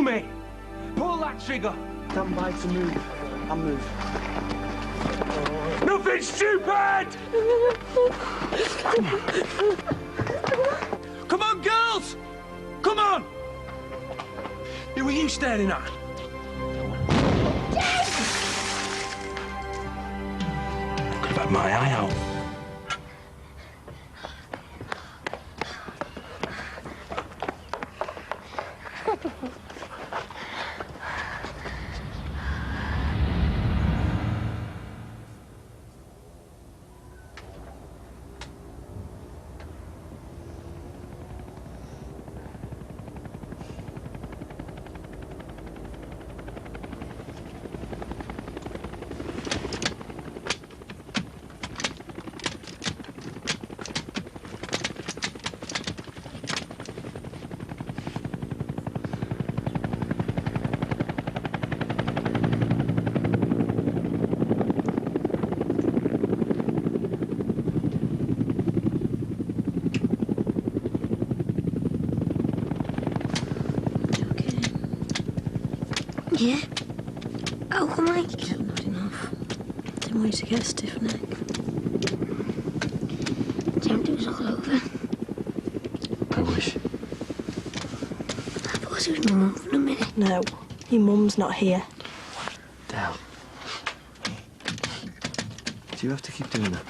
Kill me! Pull that trigger! Stand by to move. I'll move. Nothing stupid! Come on, girls! Come on! Who were you staring at? Could have had my eye out. Yeah? Oh, come on. Yeah, not enough. Didn't want you to get a stiff neck. Time to was all over. I wish. I thought it was my mum for a minute. No, your mum's not here. Del. Do you have to keep doing that?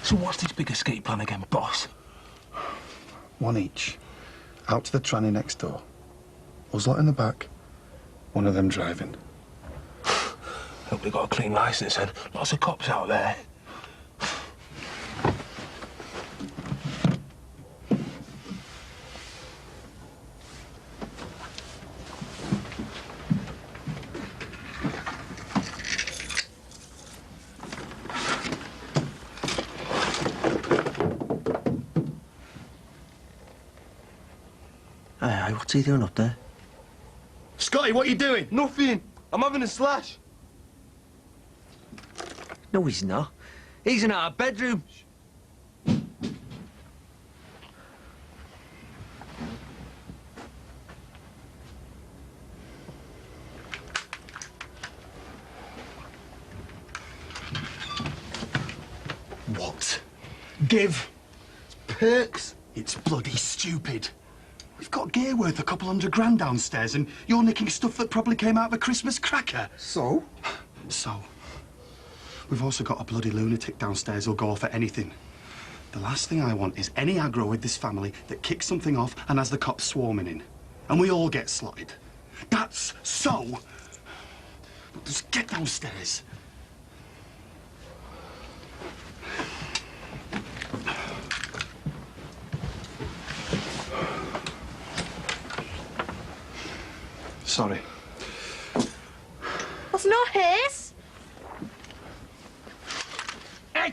So what's this big escape plan again, boss? One each. Out to the tranny next door. Us lot in the back. One of them driving. Hope they got a clean licence and lots of cops out there. Hey, what's he doing up there? Scotty, what are you doing? Nothing. I'm having a slash. No, he's not. He's in our bedroom. What? Give. It's perks. It's bloody stupid. We've got gear worth a couple $100 downstairs and you're nicking stuff that probably came out of a Christmas cracker. So? So? We've also got a bloody lunatic downstairs who'll go off at anything. The last thing I want is any aggro with this family that kicks something off and has the cops swarming in. And we all get slotted. That's so. Just get downstairs. Sorry. That's not his. Hey!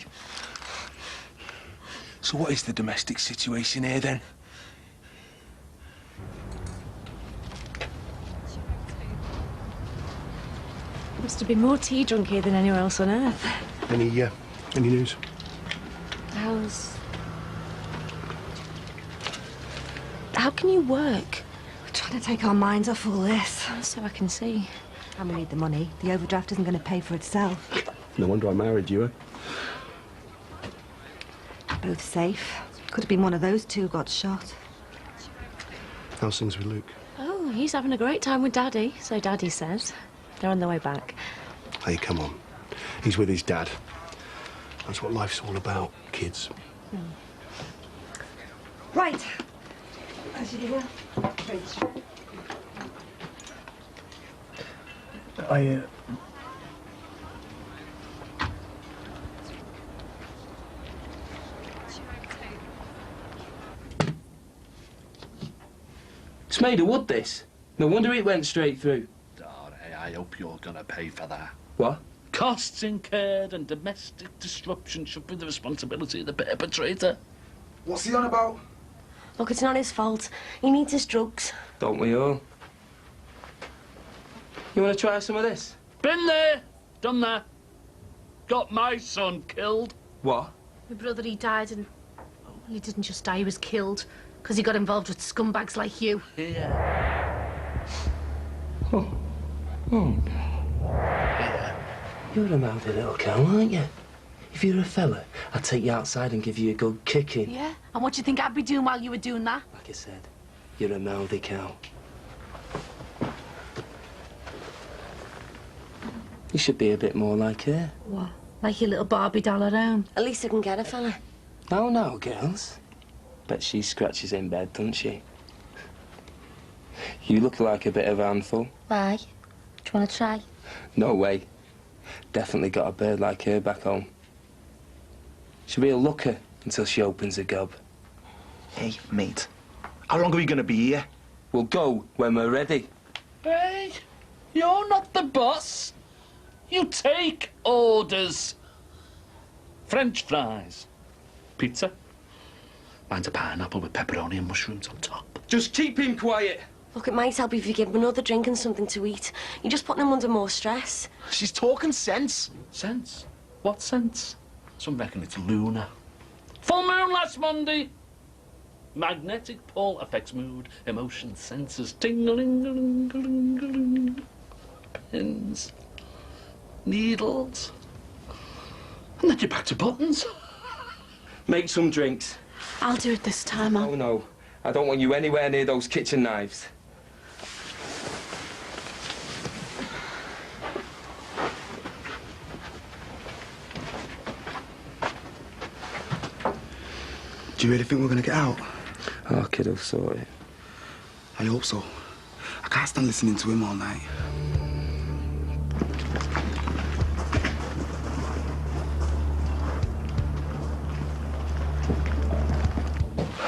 So what is the domestic situation here, then? Must have been more tea drunk here than anywhere else on earth. Any news? How can you work? We're trying to take our minds off all this. So I can see. And we need the money. The overdraft isn't going to pay for itself. No wonder I married you, eh? Both safe. Could have been one of those two who got shot. How's things with Luke? Oh, he's having a great time with Daddy, so Daddy says. They're on their way back. Hey, come on. He's with his dad. That's what life's all about, kids. Right. As you do. It's made of wood, this. No wonder it went straight through. Oh, hey, I hope you're gonna pay for that. What? Costs incurred and domestic disruption should be the responsibility of the perpetrator. What's he on about? Look, it's not his fault. He needs his drugs. Don't we all? You want to try some of this? Been there, done that. Got my son killed. What? My brother, he died, and well, he didn't just die, he was killed because he got involved with scumbags like you. Yeah. Oh no. Yeah. You're a mouthy little cow, aren't you? If you're a fella, I'd take you outside and give you a good kicking. Yeah? And what do you think I'd be doing while you were doing that? Like I said, you're a mouthy cow. You should be a bit more like her. What? Like your little Barbie doll at home? At least I can get a fella. No, girls. Bet she scratches in bed, doesn't she? You look like a bit of a handful. Why? Do you want to try? No way. Definitely got a bird like her back home. She'll be a looker until she opens a gob. Hey, mate. How long are we going to be here? We'll go when we're ready. Hey, you're not the boss. You take orders. French fries. Pizza. Mine's a pineapple with pepperoni and mushrooms on top. Just keep him quiet. Look, it might help if you give him another drink and something to eat. You're just putting him under more stress. She's talking sense. Sense? What sense? Some reckon it's lunar. Full moon last Monday. Magnetic pole affects mood, emotion, senses, tingling, pins, needles, and then you're back to buttons. Make some drinks. I'll do it this time, Oh, no. I don't want you anywhere near those kitchen knives. Do you really think we're going to get out? Oh, kid, I'll sort it. I hope so. I can't stand listening to him all night.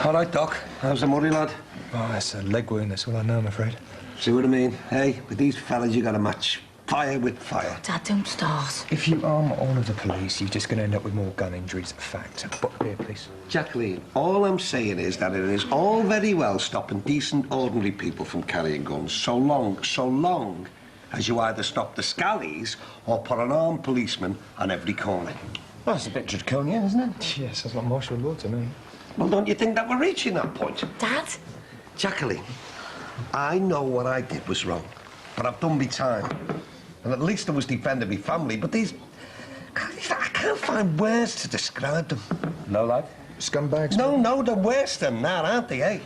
All right, Doc. How's the muddy lad? Oh, it's a leg wound, that's all I know, I'm afraid. See what I mean? Hey, with these fellas, you gotta match fire with fire. Dad, don't start. If you arm all of the police, you're just going to end up with more gun injuries. Fact. But beer, please. Jacqueline, all I'm saying is that it is all very well stopping decent, ordinary people from carrying guns, so long as you either stop the scallies or put an armed policeman on every corner. Well, that's a bit draconian, isn't it? Yes, that's like martial law to me. Well, don't you think that we're reaching that point? Dad? Jacqueline, I know what I did was wrong, but I've done me time. And at least I was defending my family, but these... I can't find words to describe them. No, lad? Scumbags? No, they're worse than that, aren't they, eh?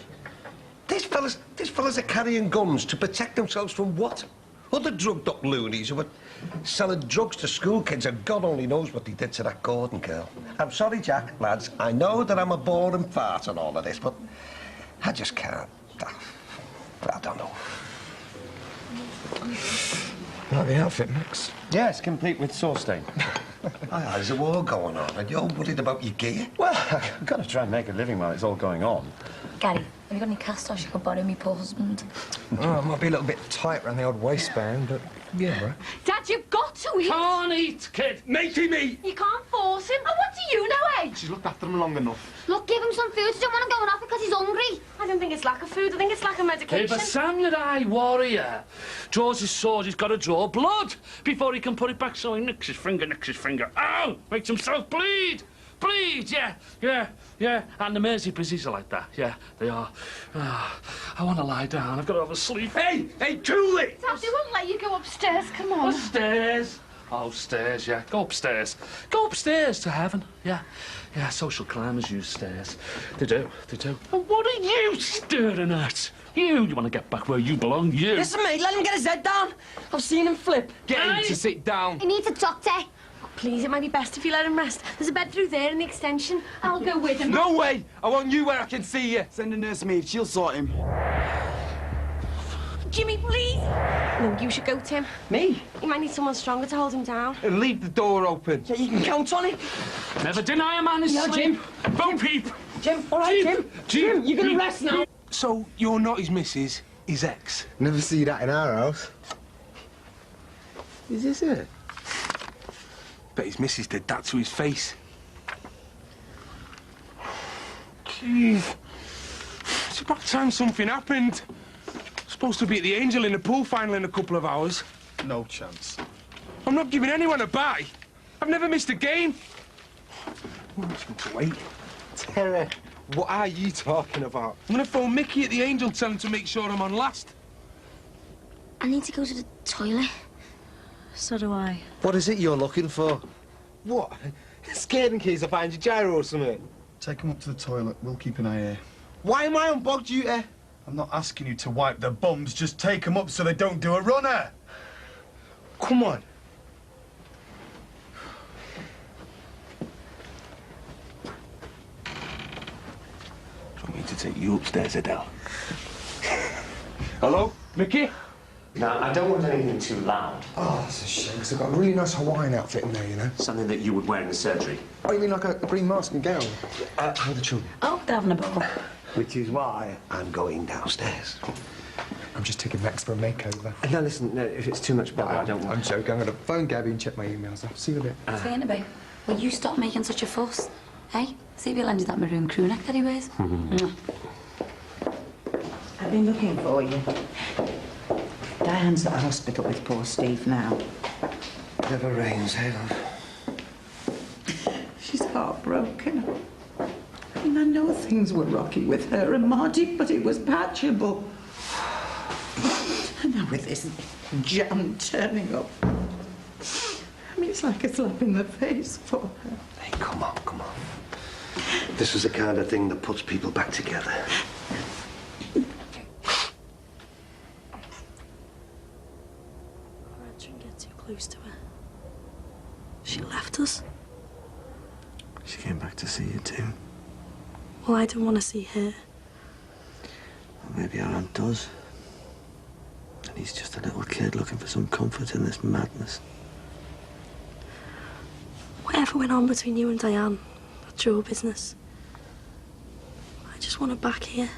These fellas are carrying guns to protect themselves from what? Other drugged-up loonies who were selling drugs to school kids, and God only knows what they did to that Gordon girl. I'm sorry, Jack, lads. I know that I'm a boring fart on all of this, but I just can't. I don't know. Like the outfit, Max? Yeah, it's complete with sauce stain. There's a war going on, and you're worried about your gear? Well, I've got to try and make a living while it's all going on. Gary, have you got any cast-offs you could borrow me poor husband? Oh, it might be a little bit tight around the old waistband, but yeah, right. Dad, you've got to eat. Can't eat, kid. Make him eat! You can't force him. Oh, what do you know, eh? She's looked after him long enough. Look, give him some food. He don't want to go off because he's hungry. I don't think it's lack of food. I think it's lack of Hey, medication. but Samurai warrior draws his sword, he's got to draw blood before he can put it back, so he nicks his finger. Ow! Makes himself bleed! Bleed, yeah. And the Mersey busies are like that, yeah, they are. I want to lie down, I've got to have a sleep. Hey, cool it! Dad, they won't let you go upstairs. Come on. Upstairs? Oh, stairs, yeah. Go upstairs. Go upstairs to heaven, yeah. Yeah, social climbers use stairs. They do. And what are you staring at? You want to get back where you belong, you. Listen, mate, let him get his head down. I've seen him flip. Get him to sit down. He needs a doctor. Oh, please, it might be best if you let him rest. There's a bed through there in the extension. I'll go with him. No way! I want you where I can see you. Send a nurse maid, she'll sort him. Jimmy, please. No, you should go, Tim. Me? You might need someone stronger to hold him down. And leave the door open. Yeah, you can count on it. Never deny a man his sleep. Jim. Bo peep. Jim, all right, Jim, you're gonna Jim. rest now. So you're not his missus, his ex? Never see that in our house. Is this it? Bet his missus did that to his face. Jeez. It's about time something happened. Supposed to be at the Angel in the pool final in a couple of hours. No chance. I'm not giving anyone a bye. I've never missed a game. Wait. Terry, what are you talking about? I'm gonna phone Mickey at the Angel, tell him to make sure I'm on last. I need to go to the toilet. So do I. What is it you're looking for? What? Skating keys off behind your gyro or something? Take him up to the toilet. We'll keep an eye here. Why am I on bog duty? I'm not asking you to wipe the bums. Just take them up so they don't do a runner. Come on. Do you want me to take you upstairs, Adele? Hello? Mickey? No, I don't want anything too loud. Oh, that's a shame, because I've got a really nice Hawaiian outfit in there, you know. Something that you would wear in the surgery. Oh, you mean like a green mask and gown? How are the children? Oh, they're having a ball. Which is why I'm going downstairs. I'm just taking Max for a makeover. No, listen, no, if it's too much bother, I don't want... I'm joking. I'm going to phone Gabby and check my emails. I'll see you in a bit. Saying babe, will you stop making such a fuss? Hey, see if you'll end that maroon crew neck that he wears. I've been looking for you. Diane's at the hospital with poor Steve now. Never rains, eh, love? She's heartbroken. I mean, I know things were rocky with her and Marty, but it was patchable. And now with this jam turning up. I mean, it's like a slap in the face for her. Hey, come on, come on. This is the kind of thing that puts people back together. I shouldn't get too close to her. She left us. She came back to see you too. Well, I didn't want to see her. Well, maybe our aunt does. And he's just a little kid looking for some comfort in this madness. Whatever went on between you and Diane, that's your business. I just want her back here.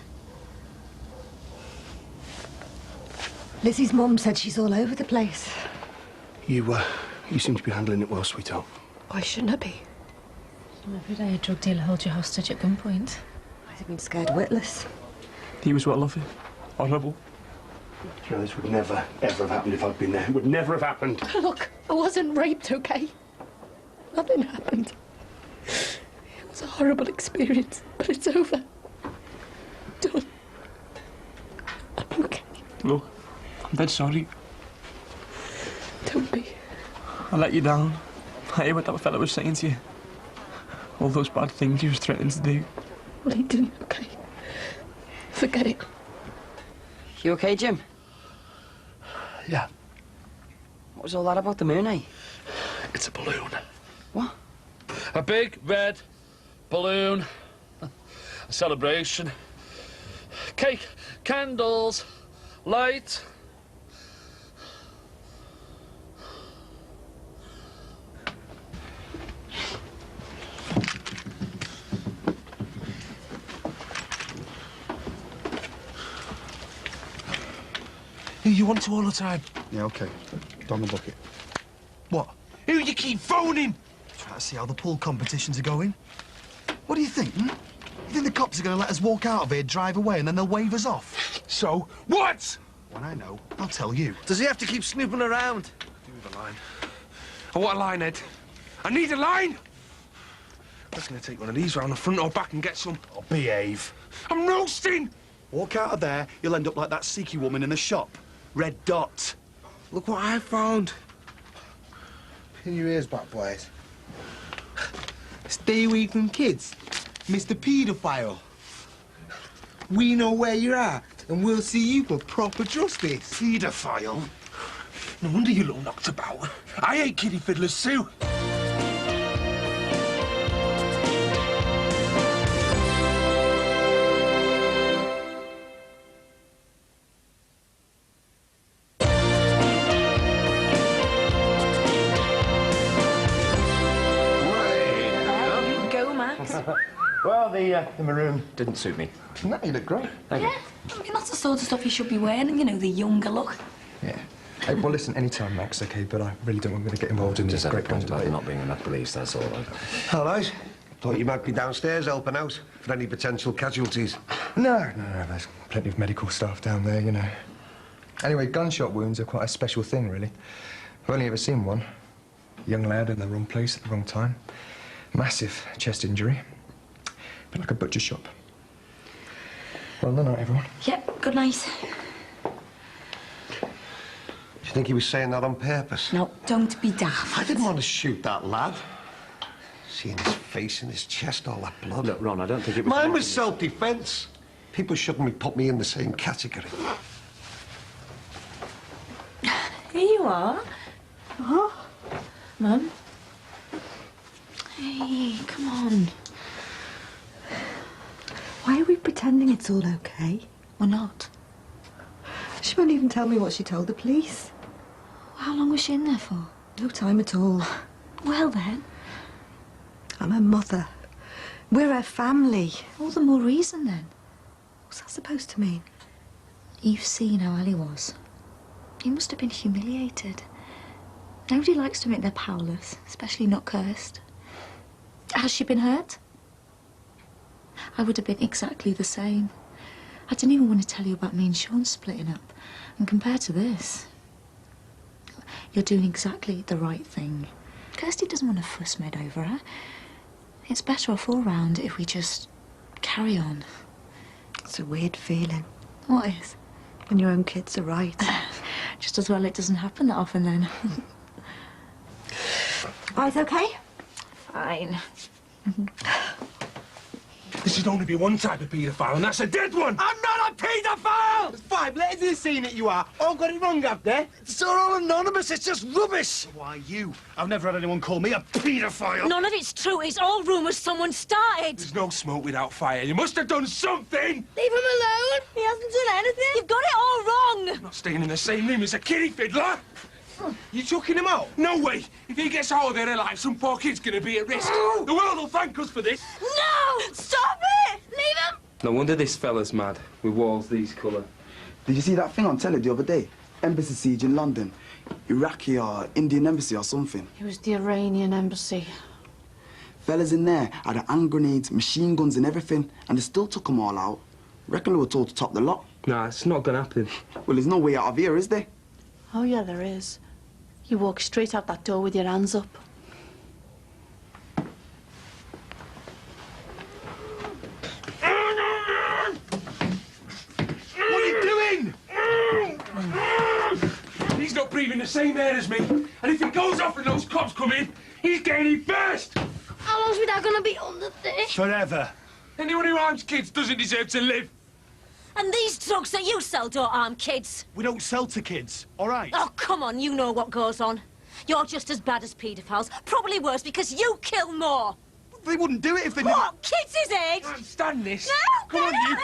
Lizzie's mum said she's all over the place. You seem to be handling it well, sweetheart. Why shouldn't I be? Every day a drug dealer holds you hostage at gunpoint. I'd have been scared witless. He was what, lovey? Horrible. You know, this would never, ever have happened if I'd been there. It would never have happened. Look, I wasn't raped, okay? Nothing happened. It was a horrible experience, but it's over. Done. I'm okay. Look, I'm dead sorry. Don't be. I let you down. I hear what that fella was saying to you. All those bad things he was threatening to do. Well, he didn't, okay? Forget it. You okay, Jim? Yeah. What was all that about the moon, eh? It's a balloon. What? A big red balloon. A celebration. Cake, candles, light. You want to all the time? Yeah, OK. Down the bucket. What? Who you keep phoning? Try to see how the pool competitions are going. What do you think, hmm? You think the cops are going to let us walk out of here, drive away, and then they'll wave us off? So, what? When I know, I'll tell you. Does he have to keep snooping around? Give me the line. I want a line, Ed. I need a line! I'm just going to take one of these round the front or back and get some. Oh, behave. I'm roasting! Walk out of there, you'll end up like that Sikhi woman in the shop. Red dot. Look what I found. Pin your ears back, boys. Stay away from kids. Mr. Paedophile. We know where you're at, and we'll see you for proper justice. Paedophile? No wonder you look knocked about. I hate kiddie fiddlers too. Well, the maroon didn't suit me. No, you look great. Thank you. I mean, that's the sort of stuff you should be wearing, you know, the younger look. Yeah. Hey, well, listen, anytime, Max, OK, but I really don't want me to get involved in Just this have a great point about debate. not being enough police, that's all. All right. Thought you might be downstairs helping out for any potential casualties. No, there's plenty of medical staff down there, you know. Anyway, gunshot wounds are quite a special thing, really. I've only ever seen one. Young lad in the wrong place at the wrong time. Massive chest injury. Bit like a butcher shop. Well, good night, everyone. Yep, good night. Do you think he was saying that on purpose? No, don't be daft. I didn't want to shoot that lad. Seeing his face and his chest, all that blood. Look, Ron, I don't think it was... Mine was self-defence. People shouldn't be put me in the same category. Here you are. What? Mum. Hey, come on. Why are we pretending it's all okay? We're not. She won't even tell me what she told the police. How long was she in there for? No time at all. Well, then. I'm her mother. We're her family. All the more reason, then. What's that supposed to mean? You've seen how Ali was. He must have been humiliated. Nobody likes to admit they're powerless, especially not cursed. Has she been hurt? I would have been exactly the same. I didn't even want to tell you about me and Sean splitting up. And compared to this, you're doing exactly the right thing. Kirsty doesn't want a fuss made over her. It's better off all round if we just carry on. It's a weird feeling. What is? When your own kids are right. Just as well it doesn't happen that often then. Eyes okay? Fine. This should only be one type of paedophile, and that's a dead one! I'm not a paedophile! There's 5 letters in the scene that you are. All got it wrong, have they? It's all anonymous, it's just rubbish! Why, you? I've never had anyone call me a paedophile. None of it's true. It's all rumours someone started. There's no smoke without fire. You must have done something! Leave him alone. He hasn't done anything. You've got it all wrong. I'm not staying in the same room as a kiddie fiddler! You chucking him out? No way! If he gets out of there alive, some poor kid's gonna be at risk. The world will thank us for this. No! Stop it! Leave him! No wonder this fella's mad, with walls these colour. Did you see that thing on telly the other day? Embassy siege in London. Iraqi or Indian embassy or something. It was the Iranian embassy. Fellas in there had hand grenades, machine guns and everything, and they still took them all out. Reckon they were told to top the lot. Nah, it's not gonna happen. Well, there's no way out of here, is there? Oh, yeah, there is. You walk straight out that door with your hands up. What are you doing? He's not breathing the same air as me. And if he goes off and those cops come in, he's getting in first. How long's my dad gonna be under this? Forever. Anyone who harms kids doesn't deserve to live. And these drugs that you sell don't harm kids. We don't sell to kids, all right? Oh, come on, you know what goes on. You're just as bad as paedophiles. Probably worse because you kill more. They wouldn't do it if they What? Kids his age? Can't stand this. No! Come on, you. No!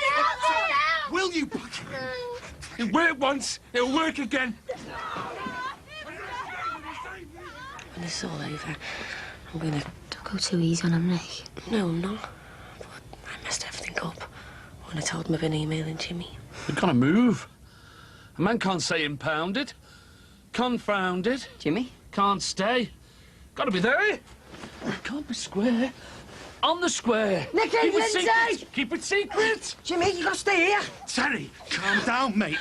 Will you? It worked once. It'll work again. When this is all over, I'm gonna... Don't go too easy on him, Nick. No, I'm not. But I messed everything up when I told him I've been emailing Jimmy. You've got to move. A man can't say impounded. Confounded. Jimmy? Can't stay. Got to be there. Can't be square. On the square. Nicky, Keep it Lindsay! secret. Keep it secret. Jimmy, you gotta stay here. Terry, Calm down, mate.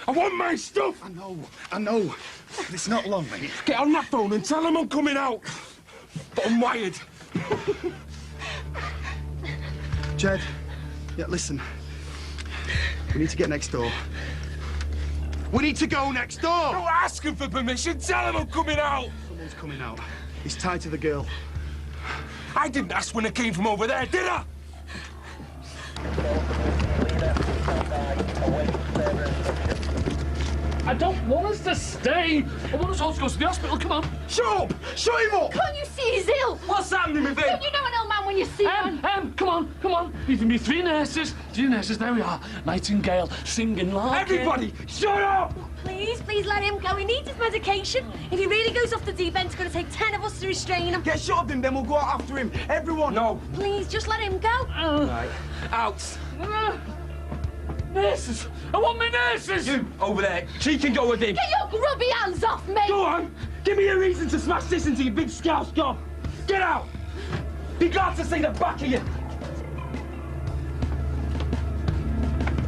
I want my stuff. I know. It's not long, mate. Get on that phone and tell him I'm coming out. But I'm wired. Jed, yeah, listen. We need to get next door. We need to go next door! Don't ask him for permission. Tell him I'm coming out. Someone's coming out. He's tied to the girl. I didn't ask when it came from over there, did I? I don't want us to stay. I want us all to go to the hospital. Come on. Shut up! Shut him up! Can't you see he's ill? What's happening with him? Don't you know an old man when you see one? Come on, come on. Leaving me 3 nurses. 3 nurses, there we are. Nightingale, singing like... Everybody, shut up! Please, please let him go. He needs his medication. If he really goes off the deep end, it's going to take 10 of us to restrain him. Get shot of him, then we'll go out after him. Everyone. No. Please, just let him go. Right. Out. Nurses! I want my nurses! You, over there. She can go with him. Get your grubby hands off me! Go on. Give me a reason to smash this into your big scouse gob. Get out. Be glad to see the back of you.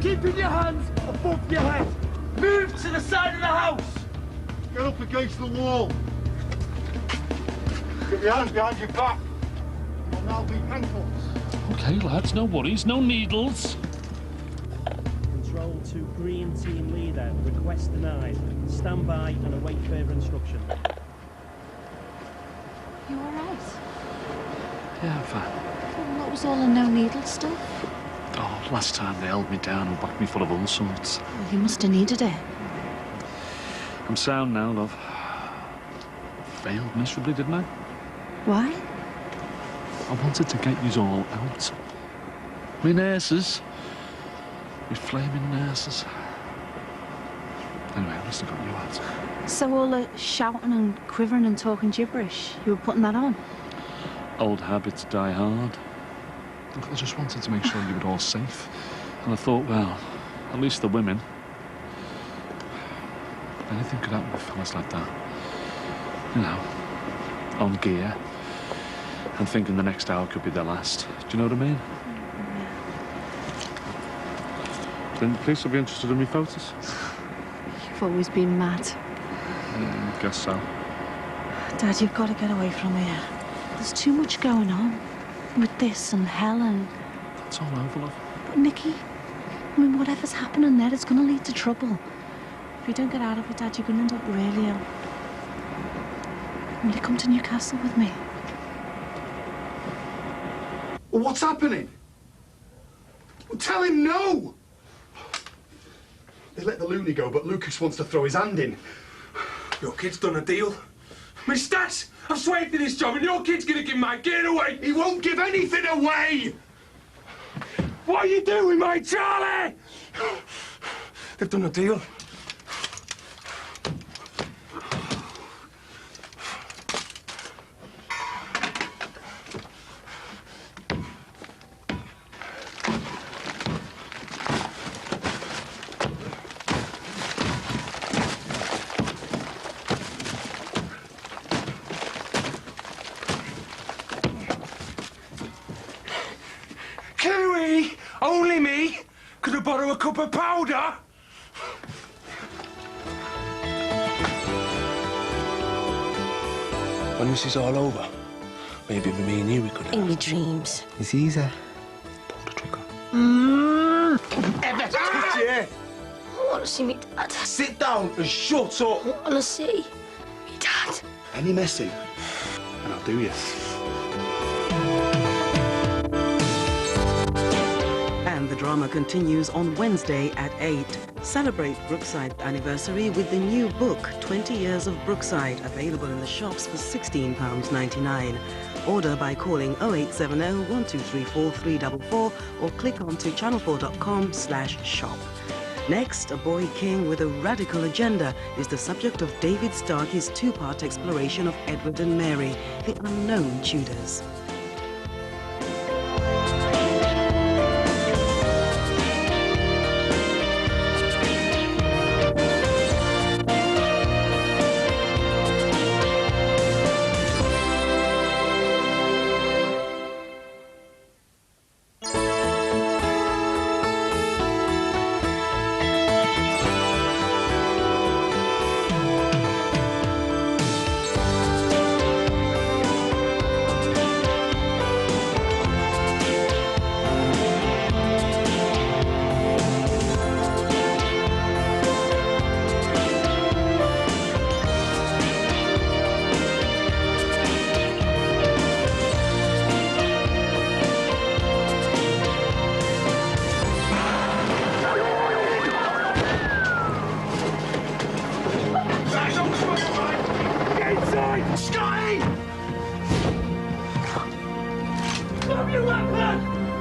Keeping your hands above your head. Move to the side of the house. Get up against the wall. Get your hands behind your back. I'll be handcuffed. OK, lads, no worries, no needles. Control to green team leader. Request denied. Stand by and await further instruction. You all right? Yeah, I'm fine. Well, what was all the no needle stuff? Oh, last time they held me down and whacked me full of all sorts. Well, you must have needed it. I'm sound now, love. Failed miserably, didn't I? Why? I wanted to get yous all out. Me nurses. Me flaming nurses. Anyway, I must have got you out. So all the shouting and quivering and talking gibberish, you were putting that on? Old habits die hard. Look, I just wanted to make sure you were all safe. And I thought, well, at least the women. Anything could happen with fellas like that. You know, on gear. And thinking the next hour could be their last. Do you know what I mean? Then the police will be interested in me photos. You've always been mad. Guess so. Dad, you've got to get away from here. There's too much going on. With this and Helen. It's all over, love. But Nicky, I mean, whatever's happening there, it's going to lead to trouble. If you don't get out of it, Dad, you're going to end up really ill. Will you come to Newcastle with me? What's happening? Tell him no! They let the loony go, but Lucas wants to throw his hand in. Your kid's done a deal. My stats! I've sweared to this job and your kid's gonna give my gear away! He won't give anything away! What are you doing, my Charlie? They've done a deal. Only me? Could I borrow a cup of powder? When this is all over, maybe with me and you we could... In your dreams. It's easy. Ever touch you? I want to see me dad. Sit down and shut up. I want to see me dad. Any messing, and I'll do you. And the drama continues on Wednesday at 8. Celebrate Brookside anniversary with the new book, 20 Years of Brookside, available in the shops for £16.99. Order by calling 0870 1234 344 or click onto channel4.com/shop. Next, a boy king with a radical agenda is the subject of David Starkey's two-part exploration of Edward and Mary, the unknown Tudors.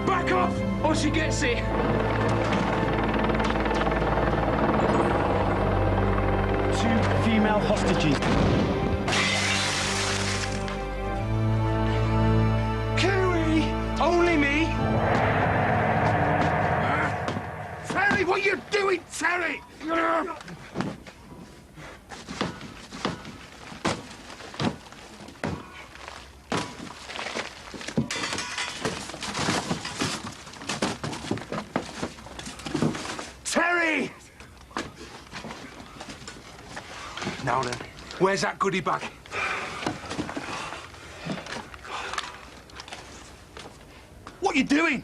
Back off, or she gets it. Two female hostages. Kiwi, only me. Terry, what are you doing, Terry? Terry! Now then, where's that goodie bag? you doing?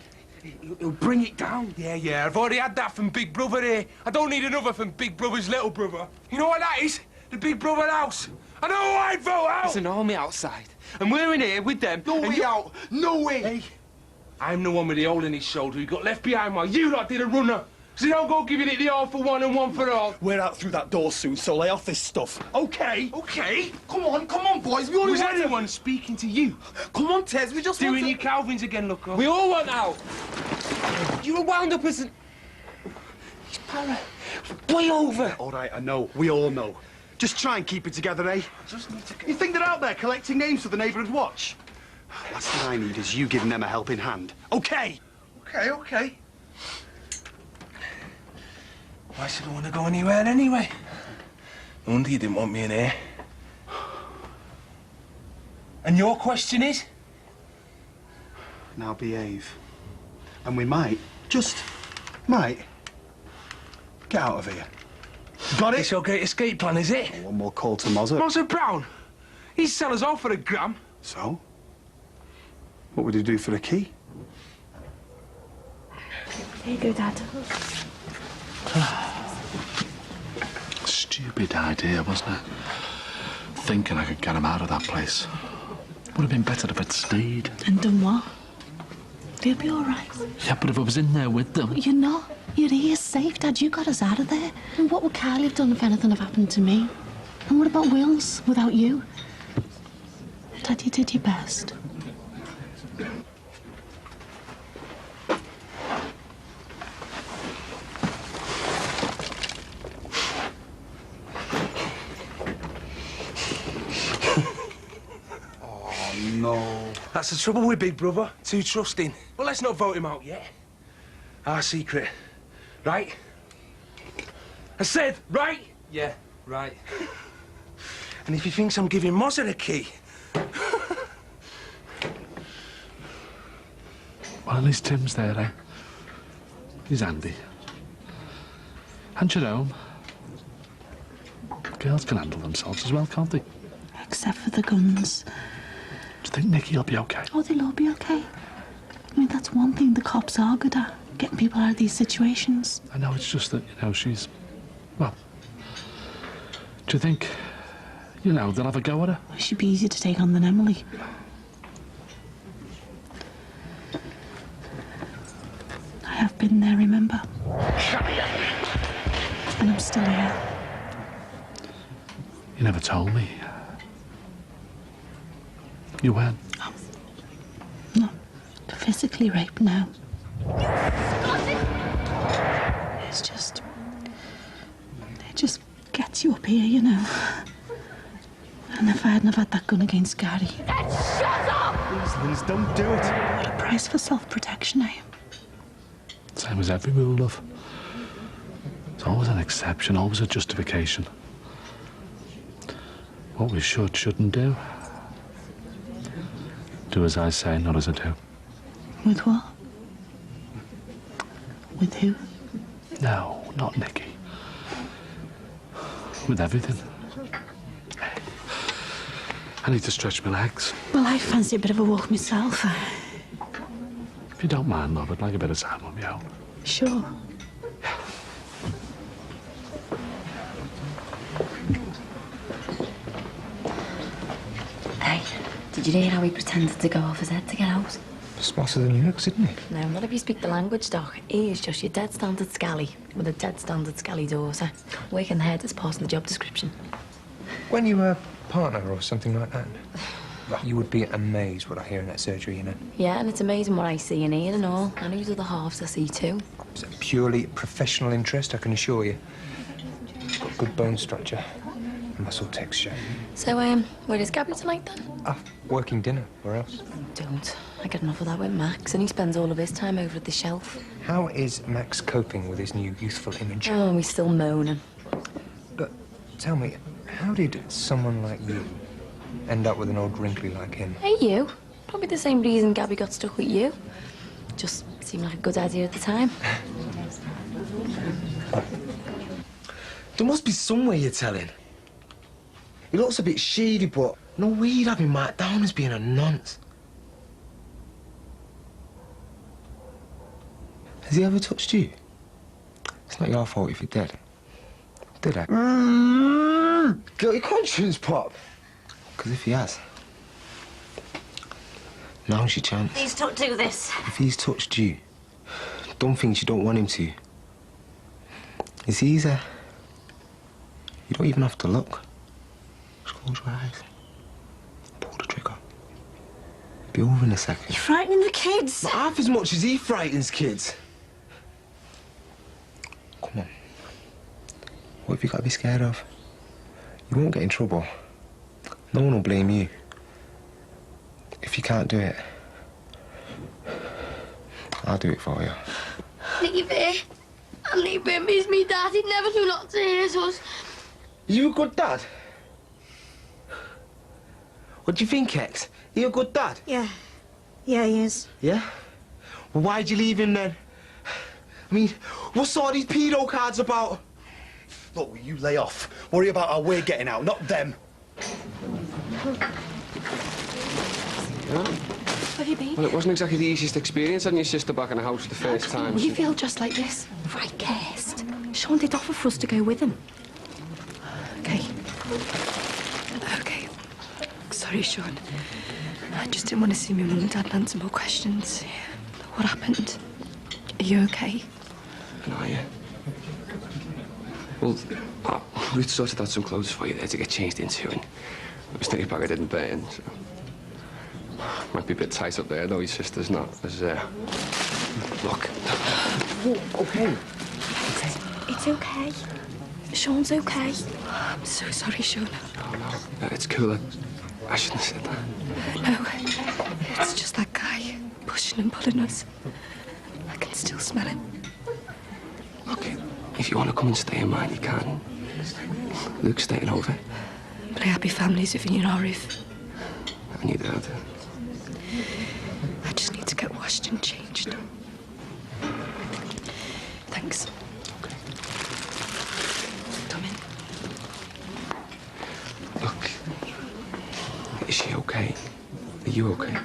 He'll bring it down. Yeah, I've already had that from Big Brother here. I don't need another from Big Brother's little brother. You know what that is? The Big Brother house. I know who I'd vote out. There's an army outside, and we're in here with them. No way out. No way. Hey, I'm the one with the hole in his shoulder who got left behind while you lot did a runner. So don't go giving it the all for one and one for all. We're out through that door soon, so lay off this stuff. Okay. Come on, boys. We only Was want anyone speaking to you? Come on, Tez. We just Doing want to... your Calvins again, look. We all want out. You were wound up as an... He's para. Way over. All right, I know. We all know. Just try and keep it together, eh? Just need to get... You think they're out there collecting names for the neighbourhood watch? Last thing I need is you giving them a helping hand. Okay? Okay. Why should I want to go anywhere anyway? No wonder you didn't want me in here. And your question is? Now behave. And we might, just might, get out of here. Got it? It's your great escape plan, is it? One more call to Mozza. Mozza Brown? He'd sell us all for a gram. So? What would he do for a key? There you go, Dad. Stupid idea, wasn't it? Thinking I could get him out of that place. Would have been better if I'd stayed. And done what? They'll be all right. Yeah, but if I was in there with them... You're not. You're here safe, Dad. You got us out of there. And what would Kylie have done if anything had happened to me? And what about Wills without you? Dad, you did your best. No. That's the trouble with Big Brother. Too trusting. Well, let's not vote him out yet. Our secret. Right? I said, right? Yeah, right. And if he thinks I'm giving Mozza a key... Well, at least Tim's there, eh? He's handy. And Jerome. Girls can handle themselves as well, can't they? Except for the guns. Do you think Nikki'll be okay? Oh, they'll all be okay. I mean, that's one thing the cops are good at. Getting people out of these situations. I know, it's just that, you know, she's... Well... Do you think, you know, they'll have a go at her? She'd be easier to take on than Emily. I have been there, remember? And I'm still here. You never told me. You weren't? Oh. Not physically raped, no. It's just... It just gets you up here, you know. And if I hadn't have had that gun against Gary... Shut up! Please, Liz, don't do it. What a price for self-protection, eh? Same as every rule, love. It's always an exception, always a justification. What we shouldn't do. Do as I say, not as I do. With what? With who? No, not Nikki. With everything. I need to stretch my legs. Well, I fancy a bit of a walk myself. If you don't mind, love, I'd like a bit of time on my own. Sure. Hey, did you hear how he pretended to go off his head to get out? Smarter than he looks, isn't he? No, not if you speak the language, Doc. He is just your dead standard scally with a dead standard scally daughter. Waking the head is passing the job description. When you were a partner or something like that, you would be amazed what I hear in that surgery, you know. Yeah, and it's amazing what I see and hear and all. And whose other halves I see too. It's a purely professional interest, I can assure you. Got good bone structure, muscle texture. So, where is Gabby tonight then? Working dinner, where else? Don't. I get enough of that with Max, and he spends all of his time over at the shelf. How is Max coping with his new youthful image? Oh, he's still moaning. But tell me, how did someone like you end up with an old wrinkly like him? Hey, you. Probably the same reason Gabby got stuck with you. Just seemed like a good idea at the time. There must be some way you're telling. He looks a bit shady, but no way you'd have him marked down as being a nonce. Has he ever touched you? It's not your fault if you're dead. Did I? Guilty conscience, Pop. Because if he has, now's your chance. Please don't do this. If he's touched you, done things you don't want him to, it's easy. You don't even have to look. Just close your eyes. Pull the trigger. Be over in a second. You're frightening the kids. Not half as much as he frightens kids. Come on. What have you got to be scared of? You won't get in trouble. No one will blame you. If you can't do it, I'll do it for you. Leave it. I'll leave him. He's me dad. He'd never do not to hate us. You a good dad? What do you think, X? You a good dad? Yeah. Yeah, he is. Yeah? Well, why'd you leave him then? I mean, what's all these pedo cards about? Look, will you lay off? Worry about how we're getting out, not them. Where have you been? Well, it wasn't exactly the easiest experience having your sister back in the house the first time. Will you feel just like this? Right, cursed. Sean did offer for us to go with him. Okay. Okay. Sorry, Sean. I just didn't want to see my mum and dad answer more questions. What happened? Are you okay? And are you? Well, we'd sorted out some clothes for you there to get changed into, and it was the bag I didn't burn, so... Might be a bit tight up there, though your sister's not as, Look. Okay. It's okay. Sean's okay. I'm so sorry, Sean. Oh, no, it's cool. I shouldn't have said that. No, it's just that guy pushing and pulling us. I can still smell him. Look, if you want to come and stay in mine, you can. Luke's staying over. But I happy families if you're not roof. And your dad. I just need to get washed and changed. Thanks. Okay. Come in. Look, is she okay? Are you okay?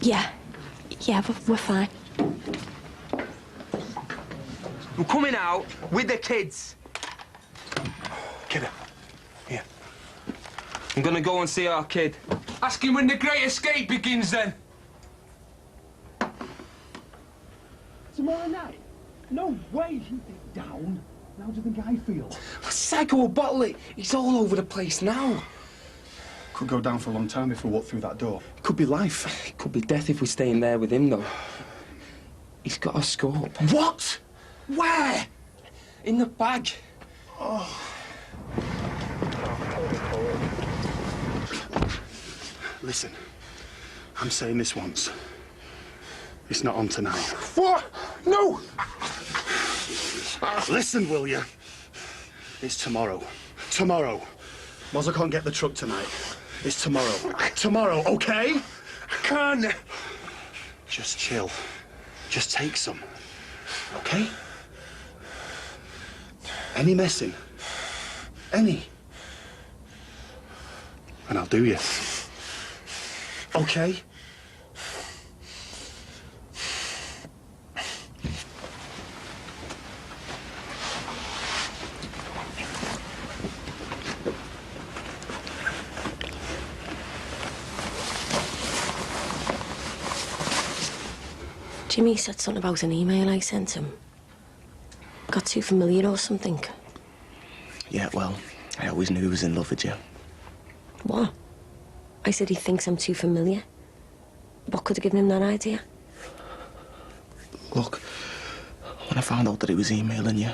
Yeah. Yeah, we're fine. I'm coming out with the kids. Kidder, here. I'm gonna go and see our kid. Ask him when the Great Escape begins, then. Tomorrow night? No way he'd be down. How do you think I feel? Psycho will bottle it. He's all over the place now. Could go down for a long time if we walk through that door. It could be life. It could be death if we stay in there with him, though. He's got a scope. What? Where? In the bag. Oh. Listen, I'm saying this once. It's not on tonight. What? No! Listen, will you? It's tomorrow. Tomorrow. Moz, I can't get the truck tonight. It's tomorrow. Tomorrow, okay? I can't. Just chill. Just take some. Okay? Any messing? Any? And I'll do you. Okay? Jimmy said something about an email I sent him. Got too familiar or something. Yeah, well, I always knew he was in love with you. What? I said he thinks I'm too familiar. What could have given him that idea? Look, when I found out that he was emailing you,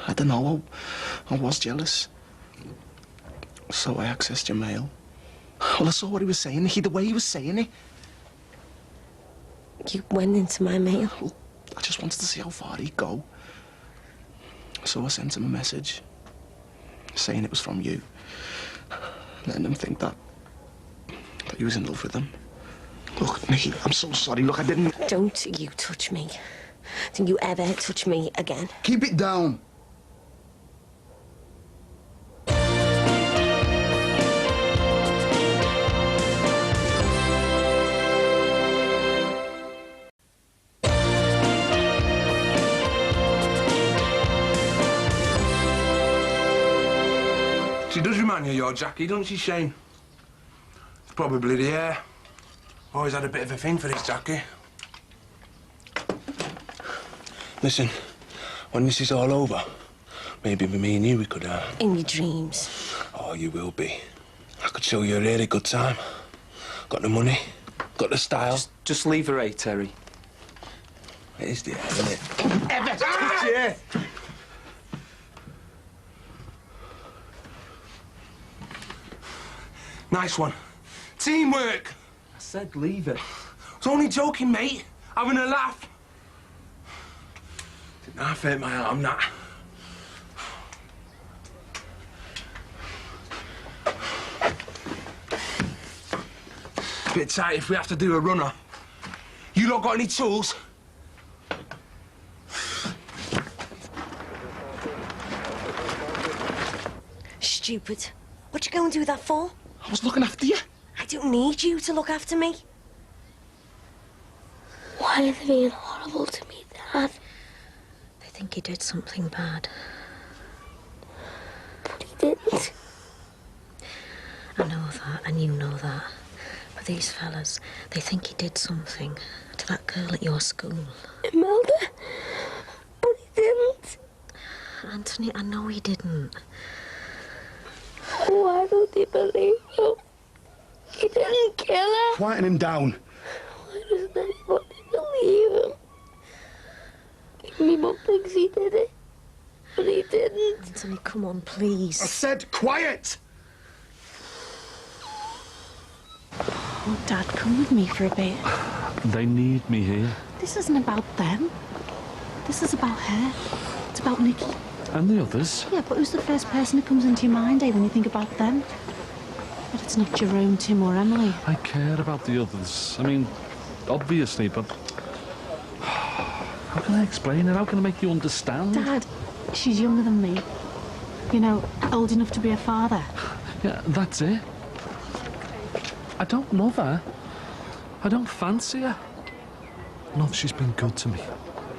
I don't know, I was jealous. So I accessed your mail. Well, I saw what he was saying, the way he was saying it. You went into my mail? I just wanted to see how far he'd go. So I sent him a message, saying it was from you. Letting him think that he was in love with him. Look, Nikki, I'm so sorry. Look, I didn't... Don't you touch me. Don't you ever touch me again. Keep it down. She does remind you of your Jackie, doesn't she, Shane? It's probably the hair. Always had a bit of a thing for this Jackie. Listen, when this is all over, maybe with me and you we could, In your dreams. Oh, you will be. I could show you a really good time. Got the money, got the style. Just leave her, eh, Terry? It is the hair, isn't it? Yeah. Nice one. Teamwork. I said leave it. I was only joking, mate. Having a laugh. Didn't half hurt my arm, that. Bit tight if we have to do a runner. You lot got any tools? Stupid. What you going to do that for? I was looking after you. I don't need you to look after me. Why are they being horrible to me, Dad? They think he did something bad. But he didn't. I know that, and you know that. But these fellas, they think he did something to that girl at your school. Imelda. But he didn't. Anthony, I know he didn't. Why don't they believe him? He didn't kill her. Quieten him down. Why doesn't anybody believe him? Me mum thinks he did it, but he didn't. Anthony, come on, please. I said quiet! Oh, Dad, come with me for a bit. They need me here. This isn't about them. This is about her. It's about Nicky. And the others. Yeah, but who's the first person who comes into your mind, when you think about them? But it's not Jerome, Tim or Emily. I care about the others. I mean, obviously, but... How can I explain it? How can I make you understand? Dad, she's younger than me. You know, old enough to be a father. Yeah, that's it. I don't love her. I don't fancy her. Love, she's been good to me.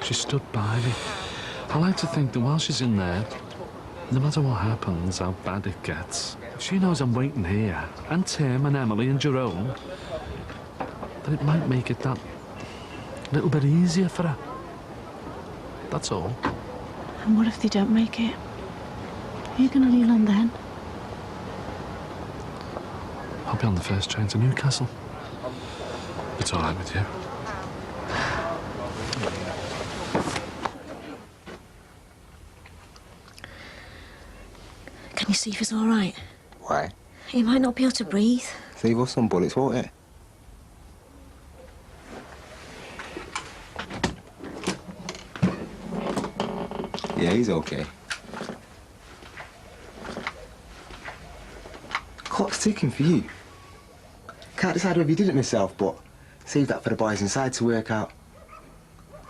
She stood by me. I like to think that while she's in there, no matter what happens, how bad it gets, she knows I'm waiting here, and Tim and Emily and Jerome, that it might make it that little bit easier for her. That's all. And what if they don't make it? Are you going to leave on then? I'll be on the first train to Newcastle. It's all right with you. Can you see if it's all right? Why? He might not be able to breathe. Save us some bullets, won't it? Yeah, he's okay. Clock's ticking for you. Can't decide whether you did it myself, but save that for the boys inside to work out.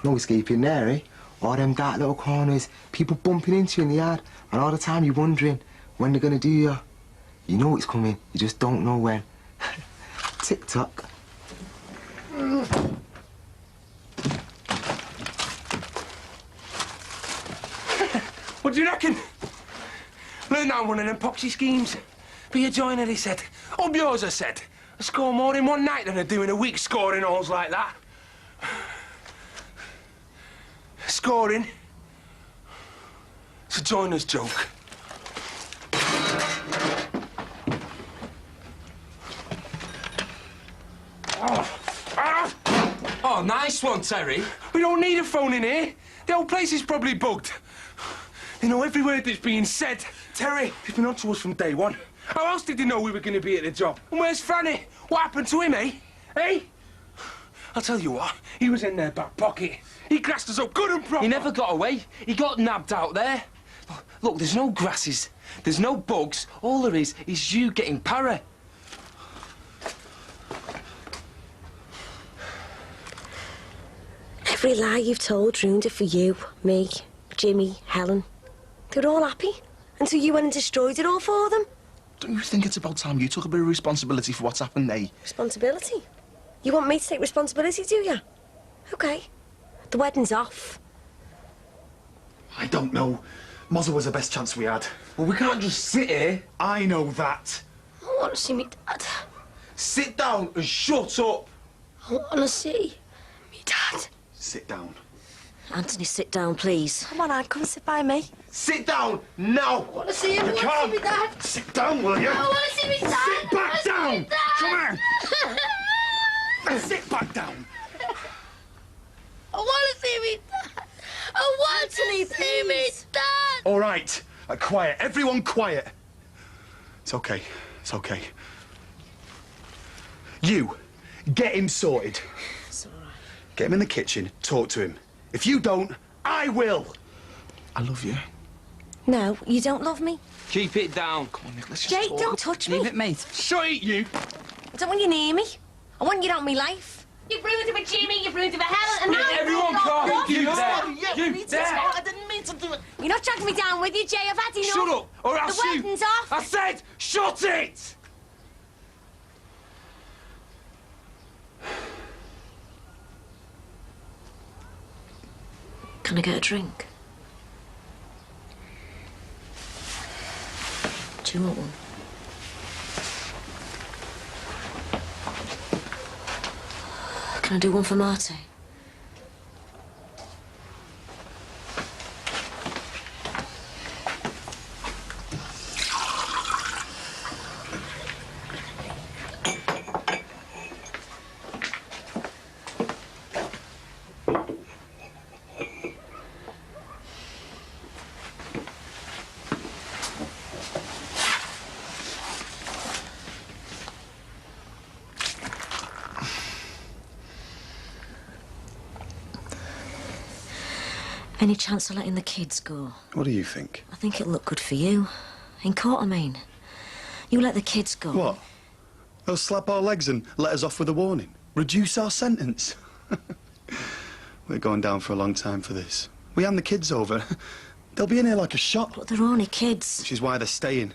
No escaping there, eh? All them dark little corners, people bumping into you in the yard, and all the time you're wondering when they're gonna do you. You know it's coming, you just don't know when. Tick-tock. What do you reckon? Learn that one of them poxy schemes. Be a joiner, he said. Up yours, I said. I score more in one night than I do in a week scoring holes like that. Scoring? It's a joiner's joke. Oh, nice one, Terry. We don't need a phone in here. The whole place is probably bugged. They know every word that's being said. Terry, he's been on to us from day one. How else did they know we were going to be at the job? And where's Franny? What happened to him, eh? Eh? I'll tell you what, he was in their back pocket. He grassed us up good and proper. He never got away. He got nabbed out there. Look, there's no grasses. There's no bugs. All there is you getting para. Every lie you've told ruined it for you, me, Jimmy, Helen. They were all happy until you went and destroyed it all for them. Don't you think it's about time you took a bit of responsibility for what's happened, eh? Responsibility? You want me to take responsibility, do you? OK. The wedding's off. I don't know. Mozzie was the best chance we had. Well, we can't just sit here. I know that. I want to see me dad. Sit down and shut up. I want to see me dad. Sit down. Anthony, sit down, please. Come on, Anne, come and sit by me. Sit down now. I want to see him. You I want to can't. see me dad. Sit down, will you? I want to see me dad. Sit back down. Come on. Sit back down. I want to see me dad. I want to see me dad. All right. Quiet. Everyone quiet. It's okay. It's okay. You, get him sorted. It's all right. Get him in the kitchen, talk to him. If you don't, I will. I love you. No, you don't love me? Keep it down. Come on, Nick, let's just Jake, talk. don't touch me. Leave it, mate. Shut it, you. I don't want you near me. I want you out of my life. You've ruined it for Jimmy, you've ruined it for Helen, and now Everyone calm. You there. You there. I didn't mean to do it. You're not dragging me down with you, Jay. I've had enough. Shut up, or I'll The shoot. weapons off. I said, shut it. Can I get a drink? Do you want one? Can I do one for Marty? Any chance of letting the kids go? What do you think? I think it'll look good for you. In court, I mean. You let the kids go. What? They'll slap our legs and let us off with a warning. Reduce our sentence. We're going down for a long time for this. We hand the kids over. They'll be in here like a shot. But they're only kids. Which is why they're staying.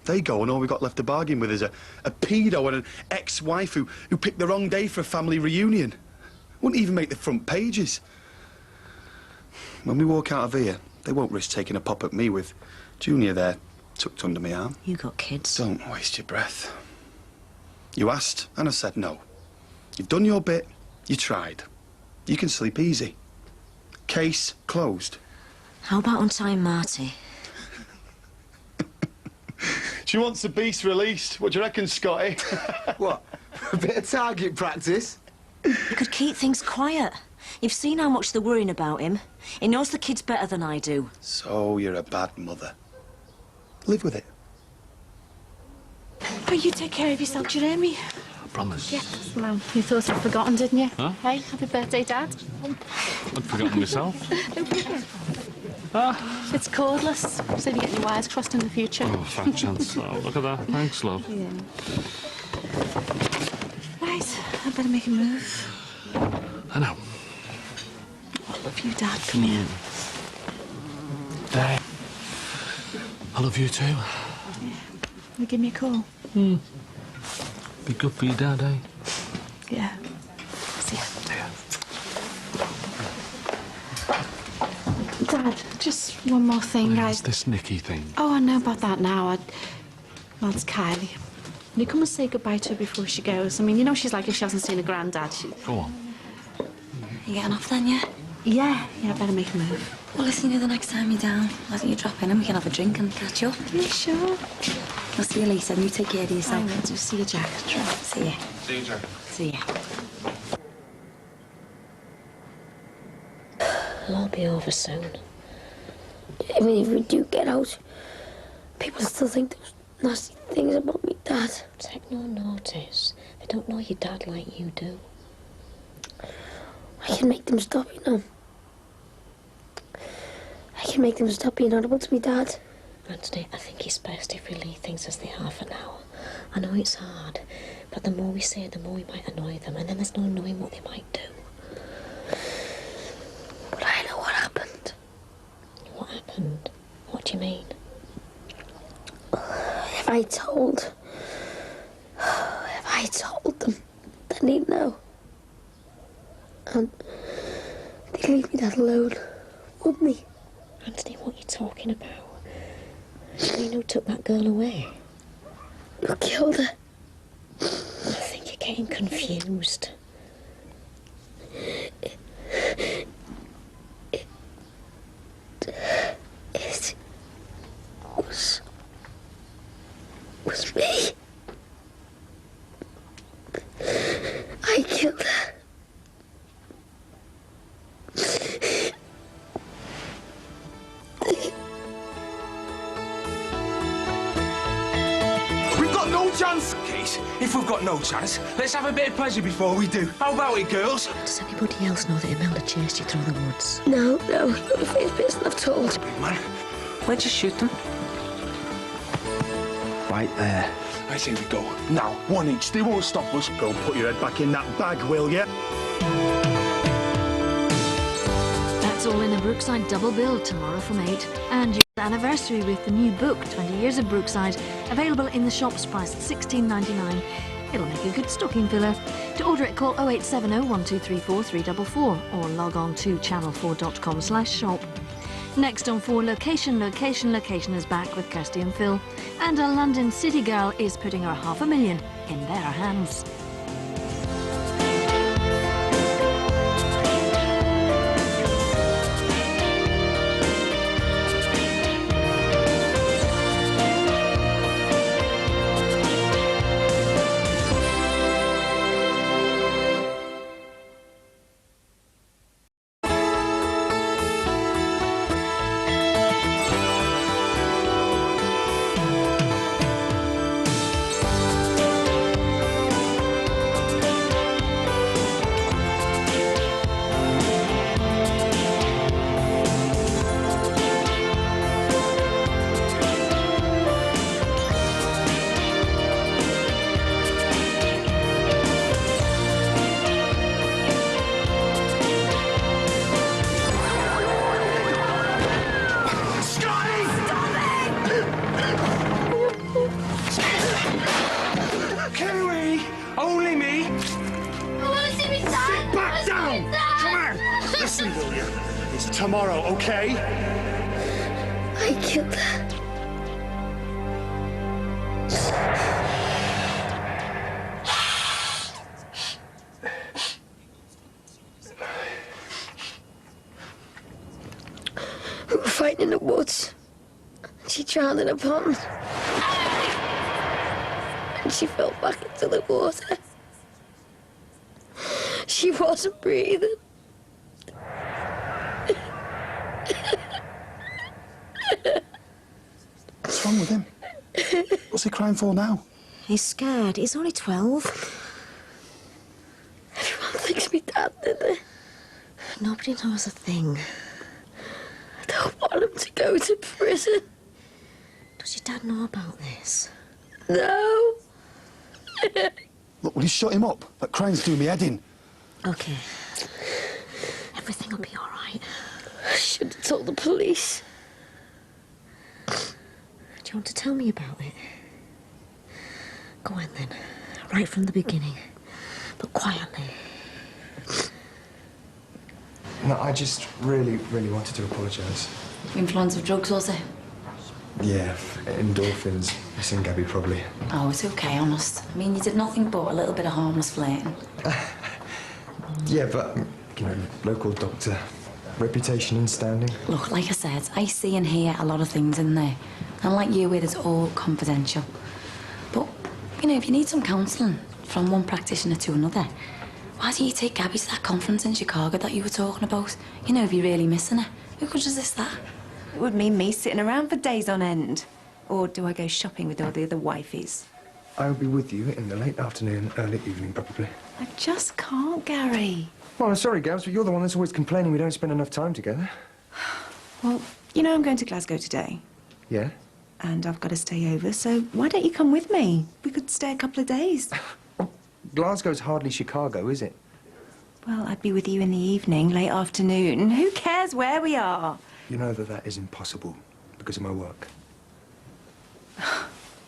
They go and all we've got left to bargain with is a pedo and an ex-wife who picked the wrong day for a family reunion. Wouldn't even make the front pages. When we walk out of here, they won't risk taking a pop at me with Junior there, tucked under my arm. You got kids. Don't waste your breath. You asked, and I said no. You've done your bit, you tried. You can sleep easy. Case closed. How about untying Marty? She wants the beast released. What do you reckon, Scotty? What? A bit of target practice? You could keep things quiet. You've seen how much they're worrying about him. He knows the kids better than I do. So you're a bad mother. Live with it. Oh, you take care of yourself, do you hear me? I promise. Yes, well, you thought I'd forgotten, didn't you? Huh? Hey, happy birthday, Dad. I'd forgotten myself. It's cordless, so you get your wires crossed in the future. Oh, fat chance. Oh, look at that. Thanks, love. Yeah. Right, I better make a move. I know. I love you, Dad. Come here. Dad. I love you too. Yeah. You give me a call. Be good for your dad, eh? Yeah. See ya. Yeah. Dad, just one more thing. It's this Nicky thing. Oh, I know about that now. Well, it's Kylie. Will you come and say goodbye to her before she goes? I mean, you know she's like if she hasn't seen her granddad. Go on. You getting off then, yeah? Yeah, I better make a move. Well, listen, the next time you're down, why don't you drop in and we can have a drink and catch up? You sure? I'll see you later and you take care of yourself. I will do. See you, Jack. See ya. See you, Jack. See ya. It'll all be over soon. I mean, if we do get out, people still think those nasty things about me, Dad. Take no notice. They don't know your dad like you do. I can make them stop, you know. I can make them stop being audible to me, Dad. Anthony, I think it's best if we leave things as they are for now. I know it's hard, but the more we say it, the more we might annoy them, and then there's no knowing what they might do. But I know what happened. What happened? What do you mean? If I told them, then they'd know. And they'd leave me that alone, wouldn't they? Anthony, what are you talking about? You know who took that girl away? Who killed her? I think you're getting confused. It was me. I killed her. We've got no chance, Keith. If we've got no chance, let's have a bit of pleasure before we do. How about it, girls? Does anybody else know that Imelda chased you through the woods? No, you're the first person I've told. Big man. Where'd you shoot them? Right there. I say we go. Now, one each. They won't stop us. Go and put your head back in that bag, will you? That's all in a Brookside double bill tomorrow from 8. And your anniversary with the new book, 20 Years of Brookside, available in the shops priced at $16.99. It'll make a good stocking filler. To order it, call 0870 1234 344 or log on to channel4.com/shop. Next on 4, Location is back with Kirsty and Phil. And a London city girl is putting her $500,000 in their hands. Tomorrow, okay? I killed her. We were fighting in the woods. She drowned in a pond. And she fell back into the water. She wasn't breathing. What's wrong with him? What's he crying for now? He's scared. He's only 12. Everyone thinks me dad did it. Nobody knows a thing. I don't want him to go to prison. Does your dad know about this? No. Look, will you shut him up? That crying's doing me head in. Okay. Everything will be all right. I should have told the police. Do you want to tell me about it? Go on then. Right from the beginning. But quietly. No, I just really wanted to apologise. Influence of drugs, was it? Yeah, endorphins. Missing Gabby, probably. Oh, it's okay, honest. I mean, you did nothing but a little bit of harmless flirting. Yeah, but, you know, local doctor. Reputation and standing. Look, like I said, I see and hear a lot of things in there. And like you, it is all confidential. But, you know, if you need some counselling from one practitioner to another, why don't you take Gabby to that conference in Chicago that you were talking about? You know, if you're really missing her. Who could resist that? It would mean me sitting around for days on end. Or do I go shopping with all the other wifeys? I'll be with you in the late afternoon, early evening, probably. I just can't, Gary. Well, I'm sorry, Gabs, but you're the one that's always complaining we don't spend enough time together. Well, you know I'm going to Glasgow today. Yeah? And I've got to stay over, so why don't you come with me? We could stay a couple of days. Glasgow's hardly Chicago, is it? Well, I'd be with you in the evening, late afternoon. Who cares where we are? You know that is impossible because of my work.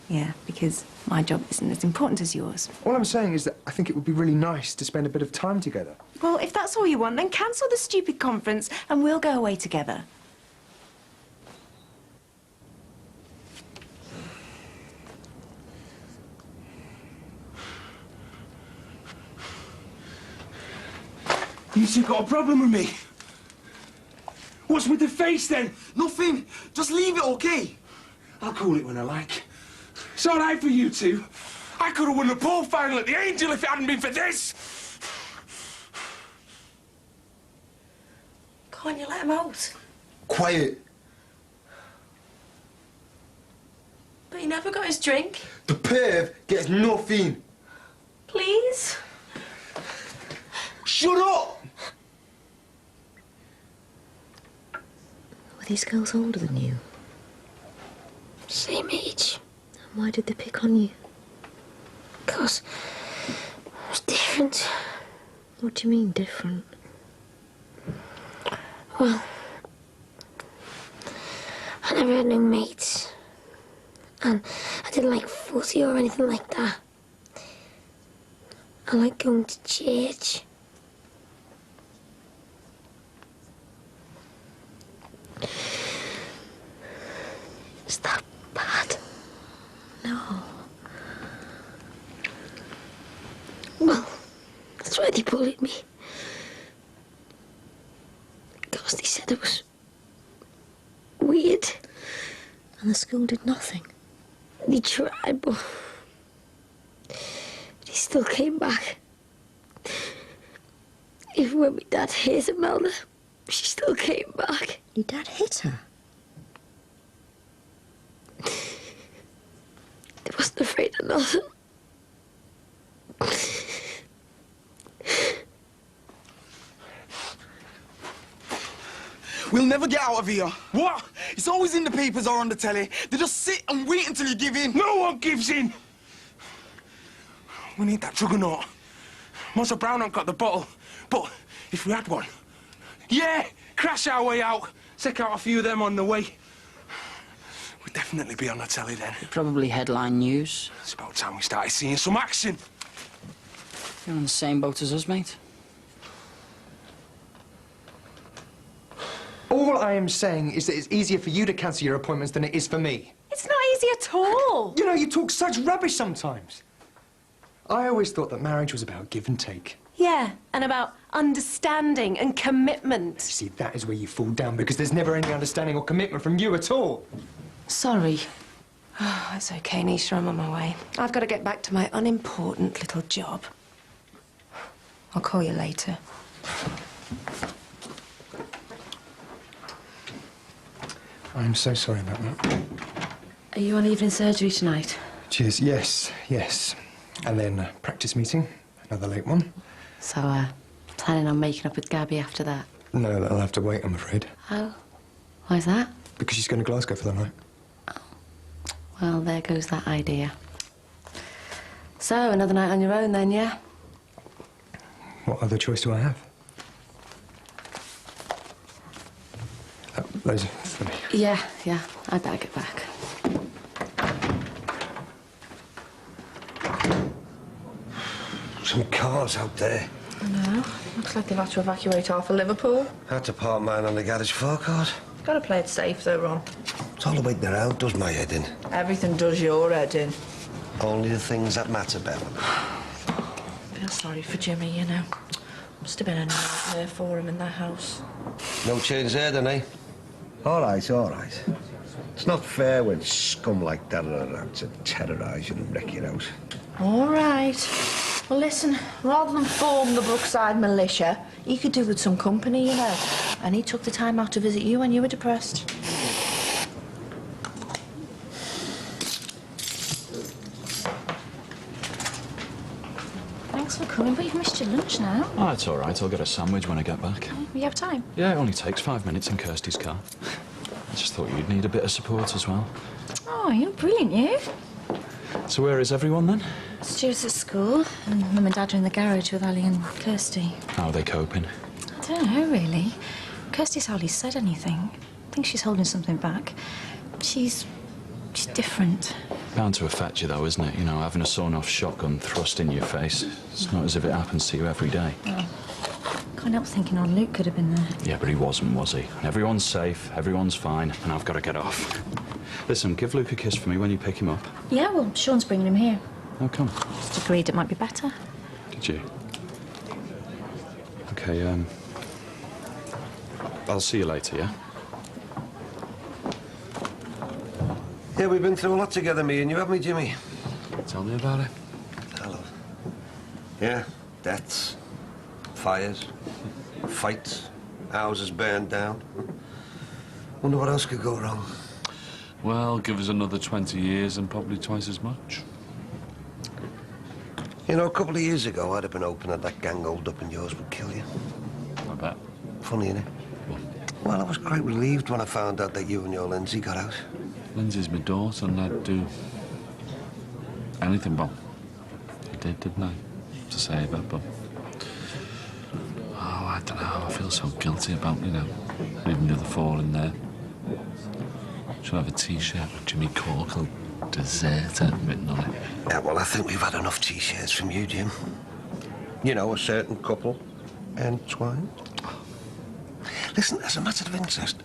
Yeah, because my job isn't as important as yours. All I'm saying is that I think it would be really nice to spend a bit of time together. Well, if that's all you want, then cancel the stupid conference and we'll go away together. You two got a problem with me? What's with the face, then? Nothing. Just leave it, okay? I'll call it when I like. It's all right for you two. I could have won the pole final at the Angel if it hadn't been for this. Can't you let him out? Quiet. But he never got his drink. The perv gets nothing. Please? Shut up! Were these girls older than you? Same age. And why did they pick on you? Because I was different. What do you mean, different? Well, I never had no mates. And I didn't like footy or anything like that. I like going to church. Is that bad? No. Well, that's why they bullied me. Because they said it was weird. And the school did nothing? They tried, but they still came back. Even when my dad hit Imelda, she still came back. Your dad hit her? They wasn't afraid of nothing. We'll never get out of here. What? It's always in the papers or on the telly. They just sit and wait until you give in. No one gives in. We need that juggernaut. Martha Brown ain't got the bottle, but if we had one, yeah, crash our way out, take out a few of them on the way. We'd definitely be on the telly then. Probably headline news. It's about time we started seeing some action. You're on the same boat as us, mate. All I am saying is that it's easier for you to cancel your appointments than it is for me. It's not easy at all. You know, you talk such rubbish sometimes. I always thought that marriage was about give and take. Yeah, and about understanding and commitment. See, that is where you fall down, because there's never any understanding or commitment from you at all. Sorry. Oh, it's okay, Nisha, I'm on my way. I've got to get back to my unimportant little job. I'll call you later. I'm so sorry about that. Are you on evening surgery tonight? Cheers. Yes, yes. And then practice meeting, another late one. So, planning on making up with Gabby after that? No, that'll have to wait, I'm afraid. Oh, why's that? Because she's going to Glasgow for the night. Well, there goes that idea. So, another night on your own then, yeah? What other choice do I have? Those are for me. Yeah, I better get back. Some cars out there. I know. Looks like they've had to evacuate half of Liverpool. Had to park mine on the garage forecourt. Got to play it safe, though, Ron. It's all the waiting around does my head in. Everything does your head in. Only the things that matter, Belle. I feel sorry for Jimmy, you know. Must have been a nightmare for him in that house. No change there, then, eh? All right, all right. It's not fair when scum like that are around to terrorise you and wreck your house. All right. Well, listen, rather than form the Brookside militia, he could do with some company, you know. And he took the time out to visit you when you were depressed. Thanks for coming, but you've missed your lunch now. Oh, it's all right. I'll get a sandwich when I get back. We have time. Yeah, it only takes 5 minutes in Kirsty's car. I just thought you'd need a bit of support as well. Oh, you're brilliant, you. So where is everyone then? Stuart's at school, and Mum and Dad are in the garage with Ali and Kirsty. How are they coping? I don't know, really. Kirsty's hardly said anything. I think she's holding something back. She's different. Bound to affect you though, isn't it? You know, having a sawn-off shotgun thrust in your face. It's not as if it happens to you every day. Oh. Can't help thinking old Luke could have been there. Yeah, but he wasn't, was he? And everyone's safe, everyone's fine, and I've got to get off. Listen, give Luke a kiss for me when you pick him up. Yeah, well, Sean's bringing him here. How come? Just agreed it might be better. Did you? OK, I'll see you later, yeah? Yeah, we've been through a lot together, me and you, haven't we, Jimmy? Tell me about it. Hello. Yeah, deaths, fires, fights, houses burned down. Wonder what else could go wrong. Well, give us another 20 years and probably twice as much. You know, a couple of years ago, I'd have been hoping that gang holed up and yours would kill you. I bet. Funny, innit? Well, I was quite relieved when I found out that you and your Lindsay got out. Lindsay's my daughter, and I'd do anything, well, I did, didn't I, to save her, but... Oh, I don't know, I feel so guilty about, you know, leaving the other four in there. Should have a T-shirt with Jimmy Corkle, deserter, written on it. Yeah, well, I think we've had enough T-shirts from you, Jim. You know, a certain couple entwined. Listen, as a matter of interest,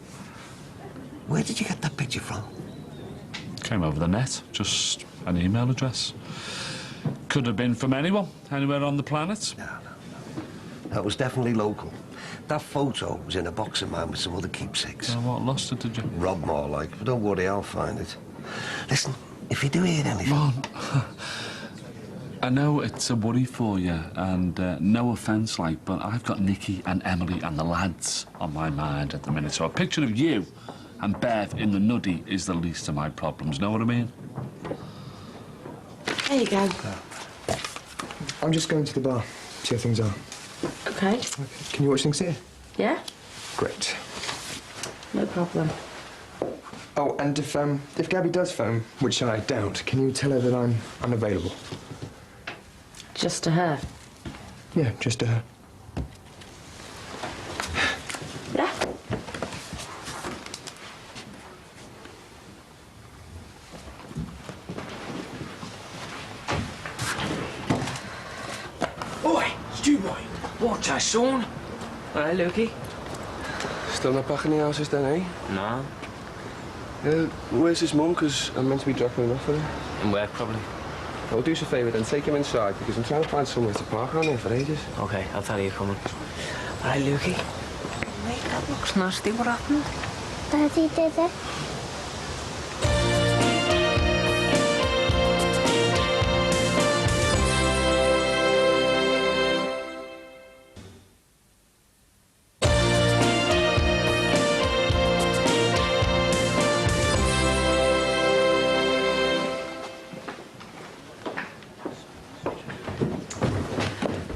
where did you get that picture from? Came over the net, just an email address. Could have been from anyone, anywhere on the planet. No. That was definitely local. That photo was in a box of mine with some other keepsakes. Oh, what, lost it, did you? Rob more like, but don't worry, I'll find it. Listen, if you do hear anything... Ron, I know it's a worry for you, and no offence, like, but I've got Nicky and Emily and the lads on my mind at the minute, so a picture of you and Bev in the nuddy is the least of my problems, know what I mean? There you go. I'm just going to the bar, see how things are. Okay. Can you watch things here? Yeah? Great. No problem. Oh, and if Gabby does phone, which I doubt, can you tell her that I'm unavailable? Just to her? Yeah, just to her. Yeah? Oi, Stu boy. Watch our son. Hi, Lukey. Still not back in the houses then, eh? No. Where's his mum? Because I'm meant to be dropping him off with her. In work, probably. Well, do us a favour then, take him inside, because I'm trying to find somewhere to park around here for ages. OK, I'll tell you coming. Hi, Lukey. Mate, that looks nasty. What happened? Daddy did it.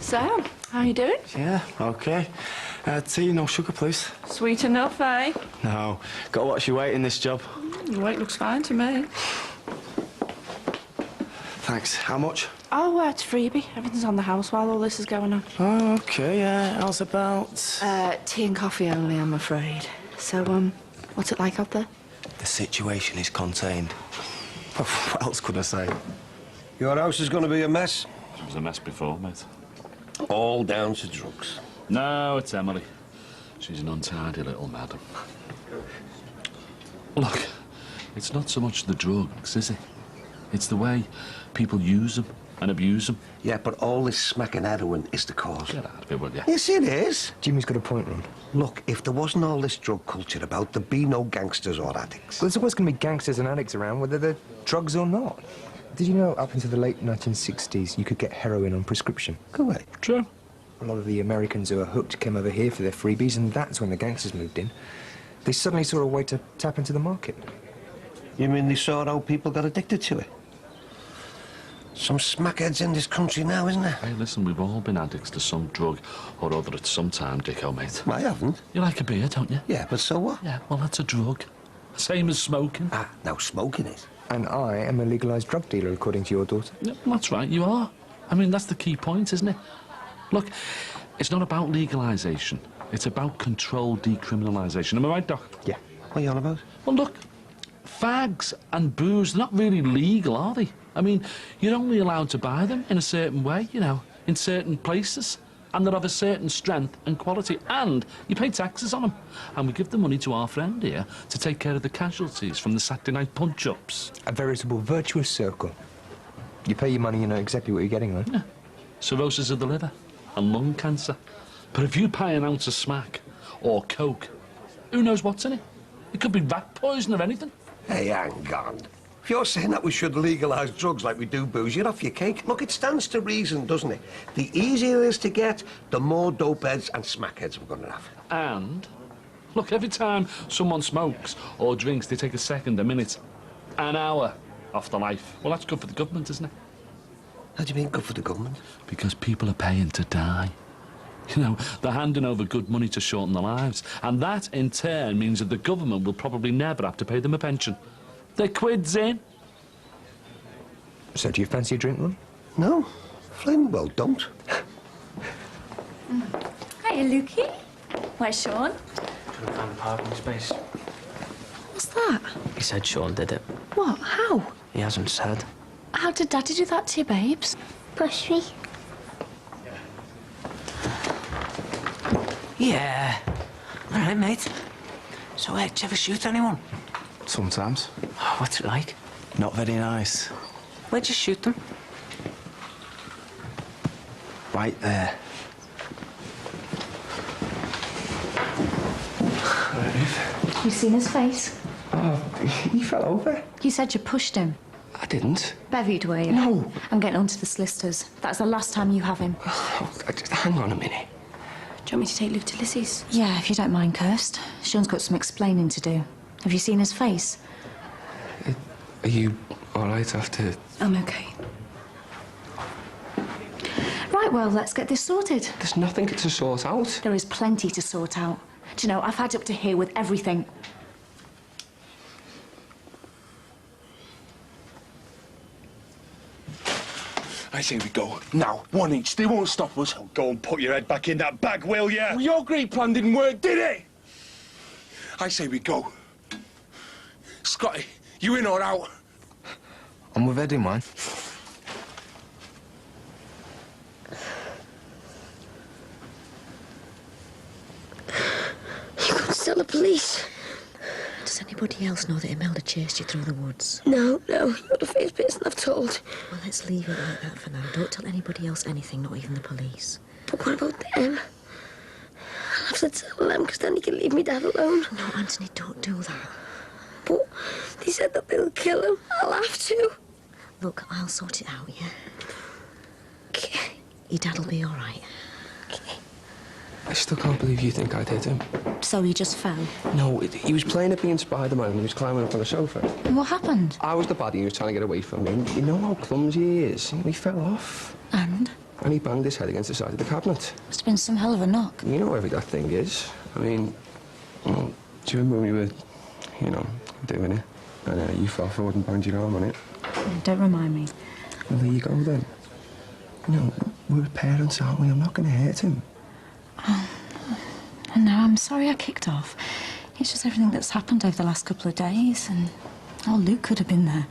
So, how you doing? Yeah, OK. Tea, no sugar, please. Sweet enough, eh? No, got to watch your weight in this job. Your weight looks fine to me. Thanks. How much? Oh, it's freebie. Everything's on the house while all this is going on. Oh, OK, how's about... Tea and coffee only, I'm afraid. So, what's it like out there? The situation is contained. What else could I say? Your house is going to be a mess. It was a mess before, mate. All down to drugs. No, it's Emily. She's an untidy little madam. Look, it's not so much the drugs, is it? It's the way people use them and abuse them. Yeah, but all this smacking heroin is the cause. Get out of it, will you? Yes, it is. Jimmy's got a point, Ron. Look, if there wasn't all this drug culture about, there'd be no gangsters or addicts. Well, there's always going to be gangsters and addicts around, whether they're drugs or not. Did you know up into the late 1960s you could get heroin on prescription? Go away. True. A lot of the Americans who were hooked came over here for their freebies, and that's when the gangsters moved in. They suddenly saw a way to tap into the market. You mean they saw how people got addicted to it? Some smackheads in this country now, isn't there? Hey, listen, we've all been addicts to some drug or other at some time, Dicko, mate. I haven't. You like a beer, don't you? Yeah, but so what? Yeah, well, that's a drug. Same as smoking. Ah, now smoking is. And I am a legalised drug dealer, according to your daughter. Yeah, that's right, you are. I mean, that's the key point, isn't it? Look, it's not about legalisation. It's about controlled decriminalisation. Am I right, Doc? Yeah. What are you on about? Well, look, fags and booze, they're not really legal, are they? I mean, you're only allowed to buy them in a certain way, you know, in certain places. And they're of a certain strength and quality. And you pay taxes on them. And we give the money to our friend here to take care of the casualties from the Saturday night punch-ups. A veritable virtuous circle. You pay your money, you know exactly what you're getting, right? Yeah. Cirrhosis of the liver and lung cancer. But if you pay an ounce of smack or coke, who knows what's in it? It could be rat poison or anything. Hey, hang on. If you're saying that we should legalise drugs like we do booze, you're off your cake. Look, it stands to reason, doesn't it? The easier it is to get, the more dope heads and smackheads we're going to have. And, look, every time someone smokes or drinks, they take a second, a minute, an hour off their life. Well, that's good for the government, isn't it? How do you mean good for the government? Because people are paying to die. You know, they're handing over good money to shorten their lives. And that, in turn, means that the government will probably never have to pay them a pension. They're quids in. So do you fancy a drink, Mum? No. Flynn, well, don't. Hiya, Lukey. Where's Sean? Trying to find a parking space. What's that? He said Sean did it. What? How? He hasn't said. How did Daddy do that to you, babes? Push me. Yeah. All right, mate. So, do you ever shoot anyone? Sometimes. Oh, what's it like? Not very nice. Where'd you shoot them? Right there. You seen his face? Oh, he fell over. You said you pushed him. I didn't. Bevied, were you? No. I'm getting on to the solicitors. That's the last time you have him. Oh, just hang on a minute. Do you want me to take Luke to Lizzie's? Yeah, if you don't mind, Kirst. Sean's got some explaining to do. Have you seen his face? Are you all right after... I'm okay. Right, well, let's get this sorted. There's nothing to sort out. There is plenty to sort out. Do you know, I've had up to here with everything. I say we go. Now, one each. They won't stop us. Oh, go and put your head back in that bag, will ya? Well, your great plan didn't work, did it? I say we go. Scotty, you in or out? I'm with Eddie, man. You could tell the police. Does anybody else know that Imelda chased you through the woods? No, you're the first person I've told. Well, let's leave it like that for now. Don't tell anybody else anything, not even the police. But what about them? I'll have to tell them, because then he can leave me dad alone. No, Anthony, don't do that. But they said that they'll kill him. I'll have to. Look, I'll sort it out, yeah? Okay. Your dad'll be all right. Okay. I still can't believe you think I'd hit him. So he just fell? No, he was playing at being Spider-Man when he was climbing up on the sofa. What happened? I was the baddie and he was trying to get away from me. And you know how clumsy he is? He fell off. And? And he banged his head against the side of the cabinet. Must have been some hell of a knock. You know how heavy that thing is. I mean, well, do you remember when we were, you know, doing it? And you fell forward and banged your arm on it. Yeah, don't remind me. Well, there you go then. You know, we're parents, aren't we? I'm not going to hurt him. Oh, no, I'm sorry I kicked off. It's just everything that's happened over the last couple of days, and oh, Luke could have been there.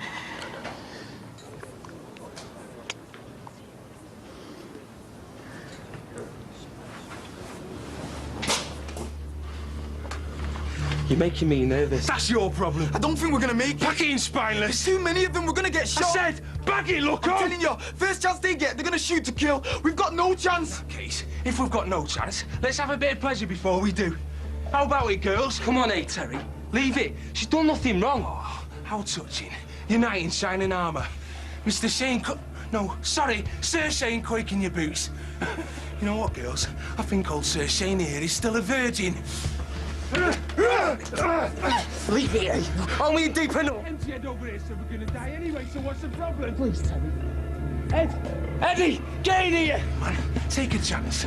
You're making me nervous. That's your problem. I don't think we're gonna make it. Back it in, spineless. Too many of them, we're gonna get shot. I said, back it, look I'm up. telling you, first chance they get, they're gonna shoot to kill. We've got no chance. Case, if we've got no chance, let's have a bit of pleasure before we do. How about it, girls? Come on, Terry. Leave it. She's done nothing wrong. Oh, how touching. Your knight in shining armour. Mr. Shane No, sorry, Sir Shane Quake in your boots. You know what, girls? I think old Sir Shane here is still a virgin. Leave me, eh? Only in deep enough. Empty head over here, so we're gonna die anyway, so what's the problem? Please, Terry. Eddie, get in here! Man, take a chance.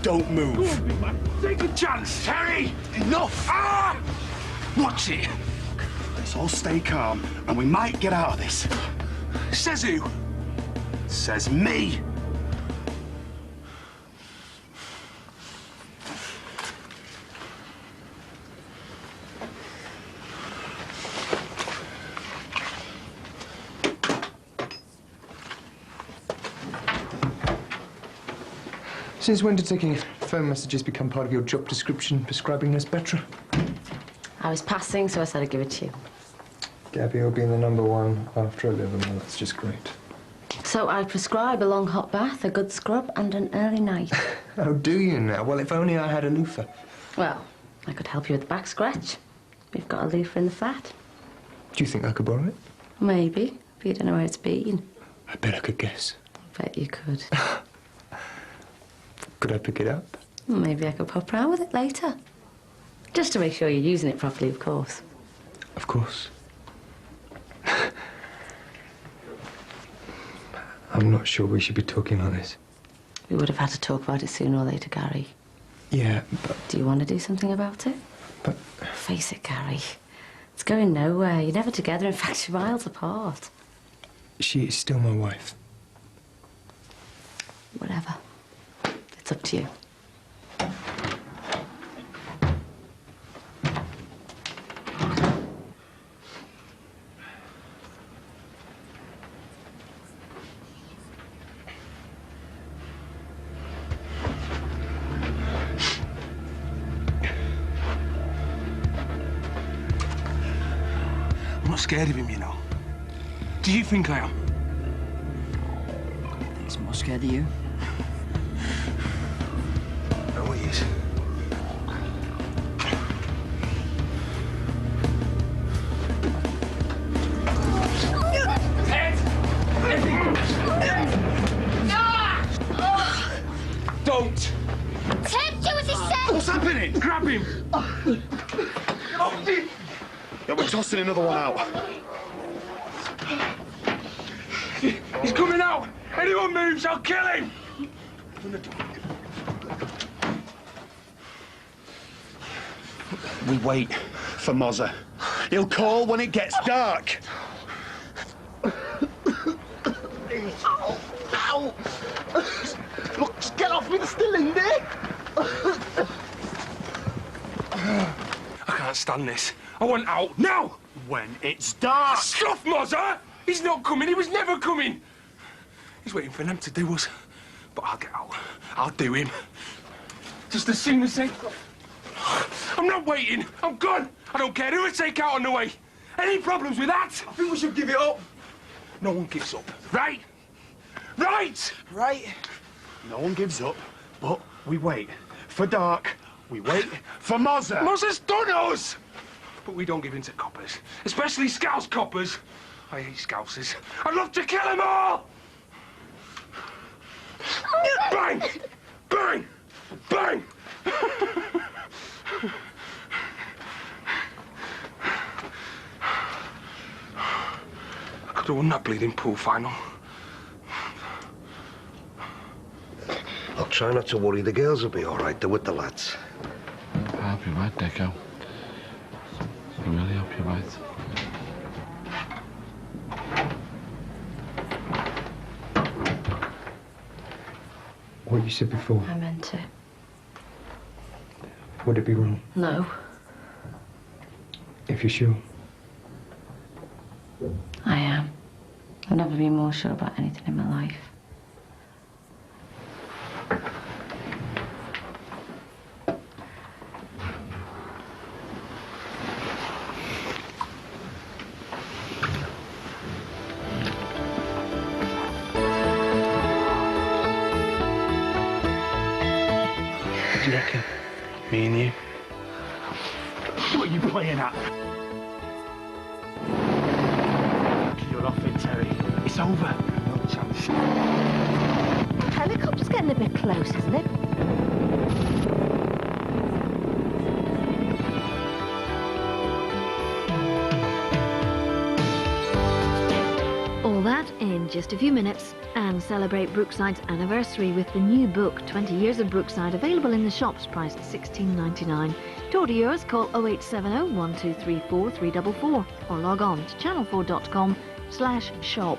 Don't move. Go on, big man. Take a chance, Terry! Enough! Ah! Watch it. Let's all stay calm, and we might get out of this. Says who? Says me. Since when did taking phone messages become part of your job description, prescribing Miss Betra? I was passing, so I said I'd give it to you. Gabby will be in the #1 after 11. Well, that's just great. So I prescribe a long hot bath, a good scrub, and an early night. Oh, do you now? Well, if only I had a loofah. Well, I could help you with the back scratch. We've got a loofah in the flat. Do you think I could borrow it? Maybe, but you don't know where it's been. I bet I could guess. I bet you could. Could I pick it up? Maybe I could pop round with it later. Just to make sure you're using it properly, of course. Of course. I'm not sure we should be talking like this. We would have had to talk about it sooner or later, Gary. Yeah, but... Do you want to do something about it? But... Face it, Gary. It's going nowhere. You're never together. In fact, you're miles apart. She is still my wife. Whatever. It's up to you. I'm not scared of him, you know. Do you think I am? He's more scared of you. Oh, he is. Don't! Ted, do as he said! What's happening? Grab him! Yeah, we're tossing another one out. He's coming out! Anyone moves, I'll kill him! We wait for Mozza. He'll call when it gets dark. Ow! Ow! Look, just get off me, it's still in there! I can't stand this. I want out now! When it's dark! Stuff, Mozza! He's not coming, he was never coming! He's waiting for them to do us. But I'll get out. I'll do him. Just as soon as they... I'm not waiting. I'm gone. I don't care who I take out on the way. Any problems with that? I think we should give it up. No one gives up. Right? Right? Right. No one gives up, but we wait for dark. We wait for Mozza. Mozza's done us! But we don't give in to coppers. Especially Scouse coppers. I hate Scousers. I'd love to kill them all! Bang! Bang! Bang! I could have won that bleeding pool final. I'll try not to worry. The girls will be all right. They're with the lads. I hope you're right, Deco. I really hope you're right. What you said before, I meant it. would it be wrong? No. If you're sure. I am. I've never been more sure about anything in my life. What do you reckon? Me and you? What are you playing at? You're off it, Terry. It's over. No chance. The helicopter's getting a bit close, isn't it? All that in just a few minutes, and celebrate Brookside's anniversary with the new book 20 Years of Brookside, available in the shops, priced at $16.99. To order yours, call 0870 1234 344 or log on to channel4.com/shop.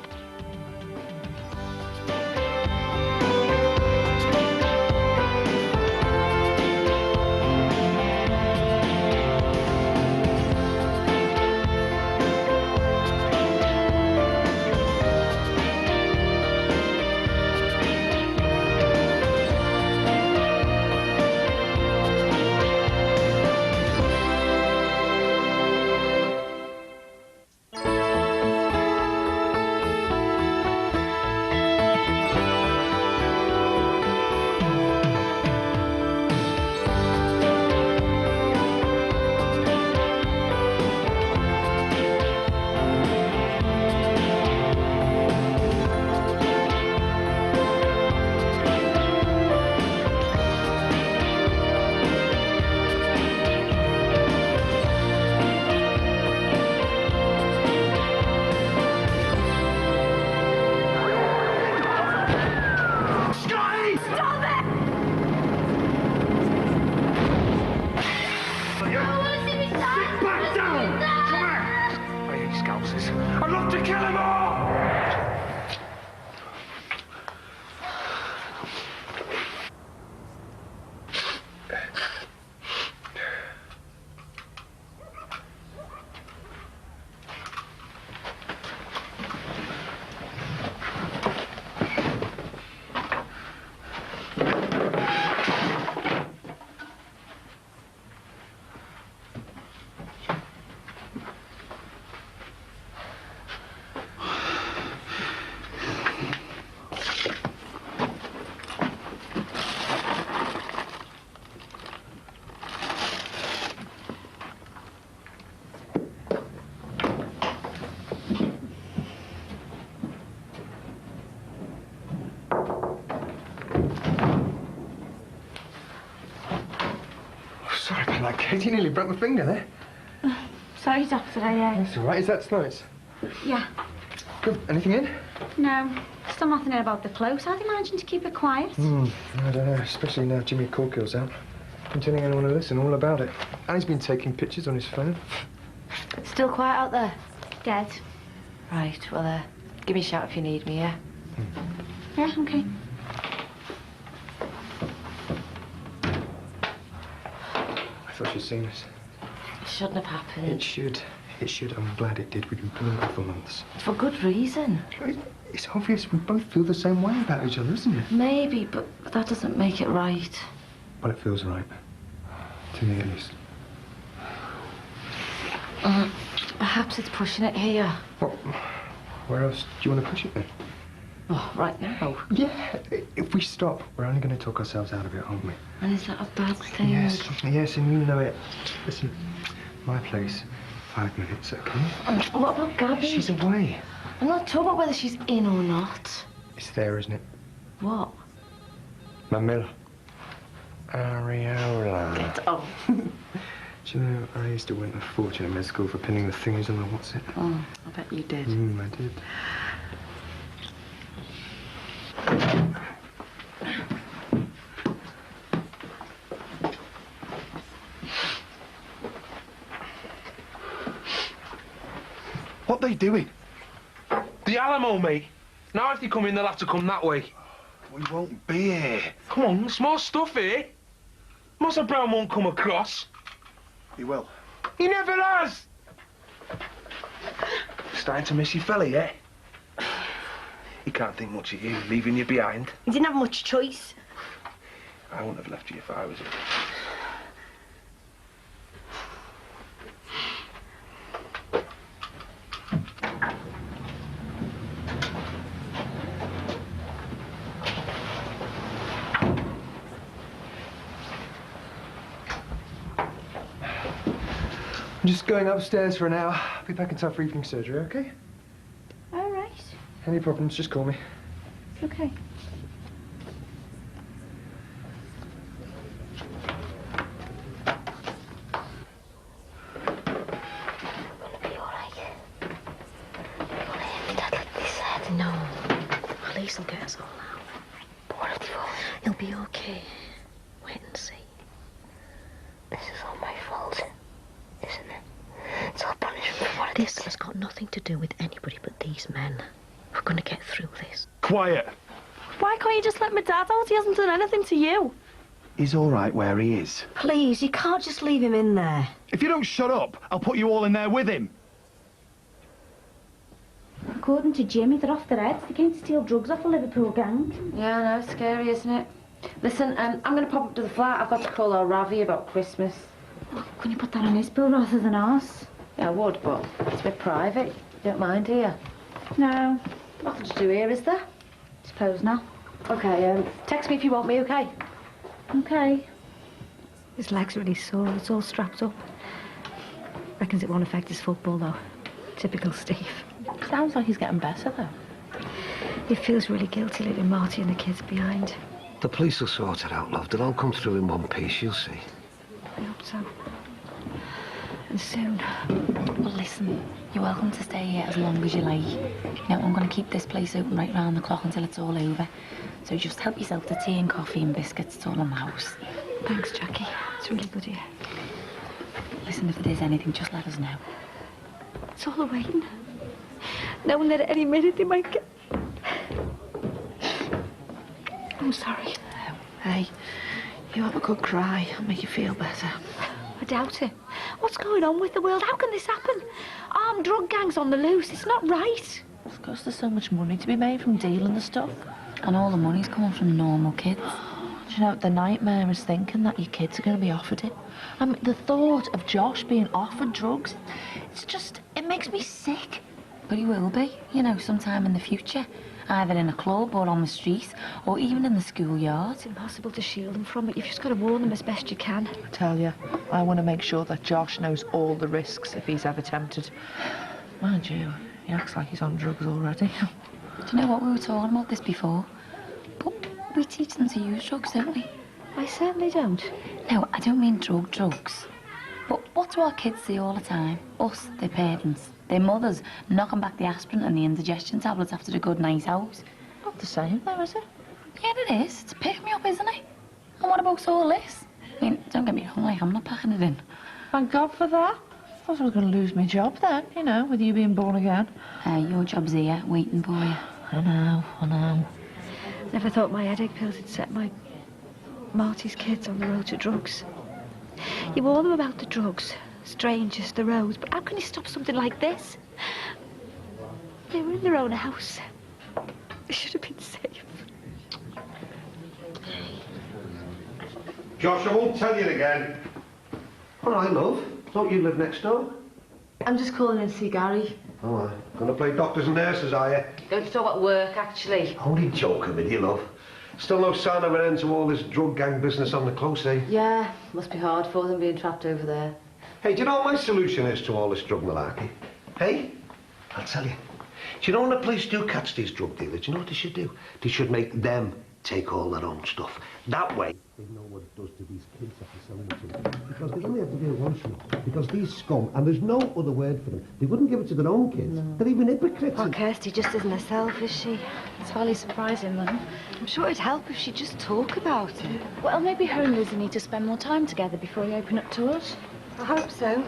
I'd love to kill them all! Sorry about that, Kate. You nearly broke my finger there. Sorry, Doctor, That's all right. Is that nice? Yeah. Good. Anything in? No, still nothing in about the close. How do you manage to keep it quiet? I don't know, especially now Jimmy Corkill's out. I'm telling anyone to listen all about it. And he's been taking pictures on his phone. Still quiet out there? Dead. Right, well, give me a shout if you need me, yeah? Yeah, okay. I thought she'd seen us. It shouldn't have happened. It should. It should. I'm glad it did. We've been pulling it for months. For good reason. It's obvious we both feel the same way about each other, isn't it? Maybe, but that doesn't make it right. Well, it feels right. To me, at least. Perhaps it's pushing it here. Well, where else do you want to push it then? Oh, right now? Yeah. If we stop, we're only going to talk ourselves out of it, aren't we? And is that a bad thing? Yes, yes, and you know it. Listen, my place, 5 minutes, okay? What about Gabby? She's away. I'm not talking about whether she's in or not. It's there, isn't it? What? My mill. Areola. Get on. Do you know, I used to win a fortune in med school for pinning the thingies on the what's it? Oh, I bet you did. I did. What they doing? The Alamo, mate. Now if they come in, they'll have to come that way. We won't be here. Come on, there's more stuff here. Master Brown won't come across. He will. He never has. Starting to miss your fella, yeah? He can't think much of you, leaving you behind. He didn't have much choice. I wouldn't have left you if I was him. I'm just going upstairs for an hour. I'll be back in time for evening surgery, okay? All right. Any problems, just call me. Okay. No. Police will get us all out. But what if they fall? He'll be okay. Wait and see. This is all my fault, isn't it? It's all punishment for what this has got nothing to do with anybody but these men. We're going to get through this. Quiet. Why can't you just let my dad out? He hasn't done anything to you. He's all right where he is. Please, you can't just leave him in there. If you don't shut up, I'll put you all in there with him. According to Jimmy, they're off their heads. They came to steal drugs off a Liverpool gang. Yeah, I know, it's scary, isn't it? Listen, I'm going to pop up to the flat. I've got to call our Ravi about Christmas. Oh, couldn't you put that on his bill rather than ours? Yeah, I would, but it's a bit private. You don't mind, do you? No. Nothing to do here, is there? Suppose not. OK, text me if you want me, OK? Okay. His leg's really sore. It's all strapped up. Reckons it won't affect his football, though. Typical Steve. Sounds like he's getting better, though. He feels really guilty leaving Marty and the kids behind. The police will sort it out, love. They'll all come through in one piece, you'll see. I hope so. And soon. Well, listen, you're welcome to stay here as long as you like. You know, I'm going to keep this place open right round the clock until it's all over. So just help yourself to tea and coffee and biscuits. It's all in the house. Thanks, Jackie. It's really good of you. Listen, if there's anything, just let us know. It's all the waiting. knowing that at any minute they might get... I'm sorry. Hey, you have a good cry. I'll make you feel better. I doubt it. What's going on with the world? How can this happen? Armed drug gangs on the loose. It's not right. Of course, there's so much money to be made from dealing the stuff. And all the money's coming from normal kids. Do you know, the nightmare is thinking that your kids are going to be offered it. I mean, the thought of Josh being offered drugs, it's just, it makes me sick. But he will be, you know, sometime in the future. Either in a club or on the street, or even in the schoolyard. It's impossible to shield them from it. You've just got to warn them as best you can. I tell you, I want to make sure that Josh knows all the risks if he's ever tempted. Mind you, he acts like he's on drugs already. Do you know what, we were talking about this before? But we teach them to use drugs, don't we? I certainly don't. No, I don't mean drugs. But what do our kids see all the time? Us, their parents, their mothers, knocking back the aspirin and the indigestion tablets after a good night out. Not the same, though, is it? Yeah, it is. It's picking me up, isn't it? And what about all this? I mean, don't get me wrong, like, I'm not packing it in. Thank God for that. I thought I was going to lose my job then, you know, with you being born again. Your job's here, waiting for you. I know. Never thought my headache pills had set my Marty's kids on the road to drugs. You warn them about the drugs, strangers, the roads, but how can you stop something like this? They were in their own house. They should have been safe. Josh, I won't tell you again. All right, love. Don't you live next door? I'm just calling in to see Gary. All right. Gonna play doctors and nurses, are you? Going to talk about work, actually. Only joking with you, love. Still no sign of an end to all this drug gang business on the close, eh? Yeah, must be hard for them being trapped over there. Hey, do you know what my solution is to all this drug malarkey? Hey? I'll tell you. Do you know when the police do catch these drug dealers, do you know what they should do? They should make them take all their own stuff. That way, they know what it does to these kids after selling it to them. Because they only have to do one thing. Because these scum, and there's no other word for them, they wouldn't give it to their own kids. No. They're even hypocrites. Well, Kirsty just isn't herself, is she? It's hardly surprising, though. I'm sure it'd help if she'd just talk about it. Well, maybe her and Lizzie need to spend more time together before you open up to us. I hope so.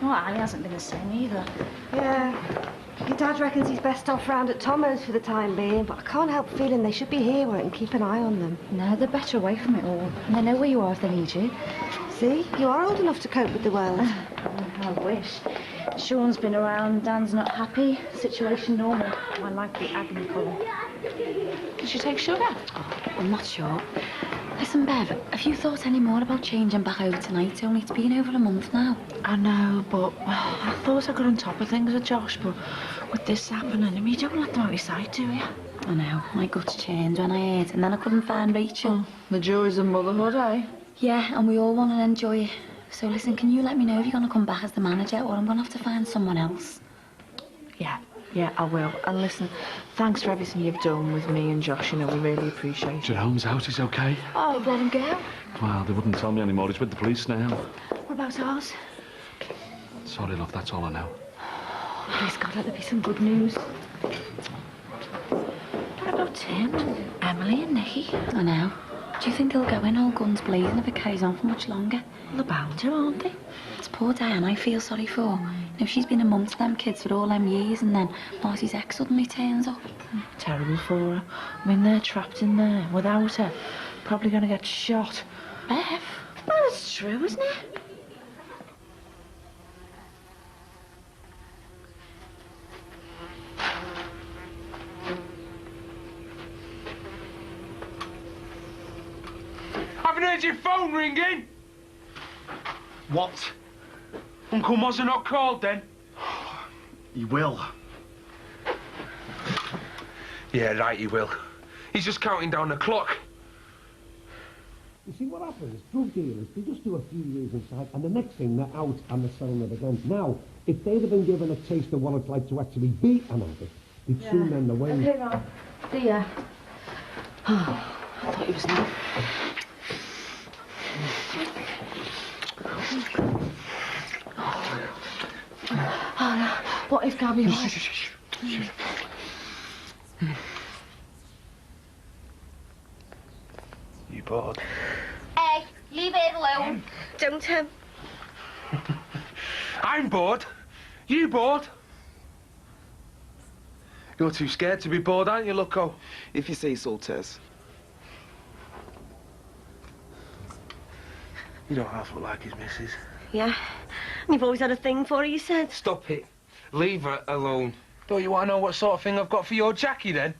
Well, Ali hasn't been the same either. Yeah. Your dad reckons he's best off round at Tomo's for the time being, but I can't help feeling they should be here where I can keep an eye on them. No, they're better away from it all. And they know where you are if they need you. See? You are old enough to cope with the world. I wish. Sean's been around, Dan's not happy. Situation normal. I like the agony colour. Did she take sugar? Oh, I'm not sure. Listen, Bev, have you thought any more about changing back over tonight? Only it's been over a month now. I know, but I thought I got on top of things with Josh, but with this happening, I mean, you don't let them out of your sight, do you? I know. My guts changed when I heard, and then I couldn't find Rachel. Oh, the joys of motherhood, eh? Yeah, and we all want to enjoy it. So listen, can you let me know if you're going to come back as the manager, or I'm going to have to find someone else? Yeah, I will. And listen, thanks for everything you've done with me and Josh. You know, we really appreciate it. Jerome's out, he's okay. Oh, let him go. Well, they wouldn't tell me anymore. He's with the police now. What about ours? Sorry, love, that's all I know. Please, God, let there be some good news. What about Tim and Emily and Nicky? I know. Do you think they'll go in all guns blazing if it carries on for much longer? Well, about her, aren't they? It's poor Diane I feel sorry for. You know, she's been amongst them kids for all them years, and then Marty's ex suddenly turns up. Terrible for her. I mean, they're trapped in there without her. Probably going to get shot. Bev? Well, it's true, isn't it? Haven't heard your phone ringing. What? Uncle Mozza not called then? He will. Yeah, right, he will. He's just counting down the clock. You see, what happens, drug dealers, they just do a few years inside, and the next thing, they're out and they're selling it again. Now, if they'd have been given a taste of what it's like to actually be an addict, they'd soon end the way. Okay, Mom. See ya. Oh, I thought he was now. Oh, no. What if Gabby... You bored? Hey, leave it alone. Don't, Tim. I'm bored. You bored? You're too scared to be bored, aren't you, Loco? If you say so, Tess. You don't half look like his missus. Yeah. You've always had a thing for her, you said. Stop it. Leave her alone. Don't you want to know what sort of thing I've got for your Jackie, then?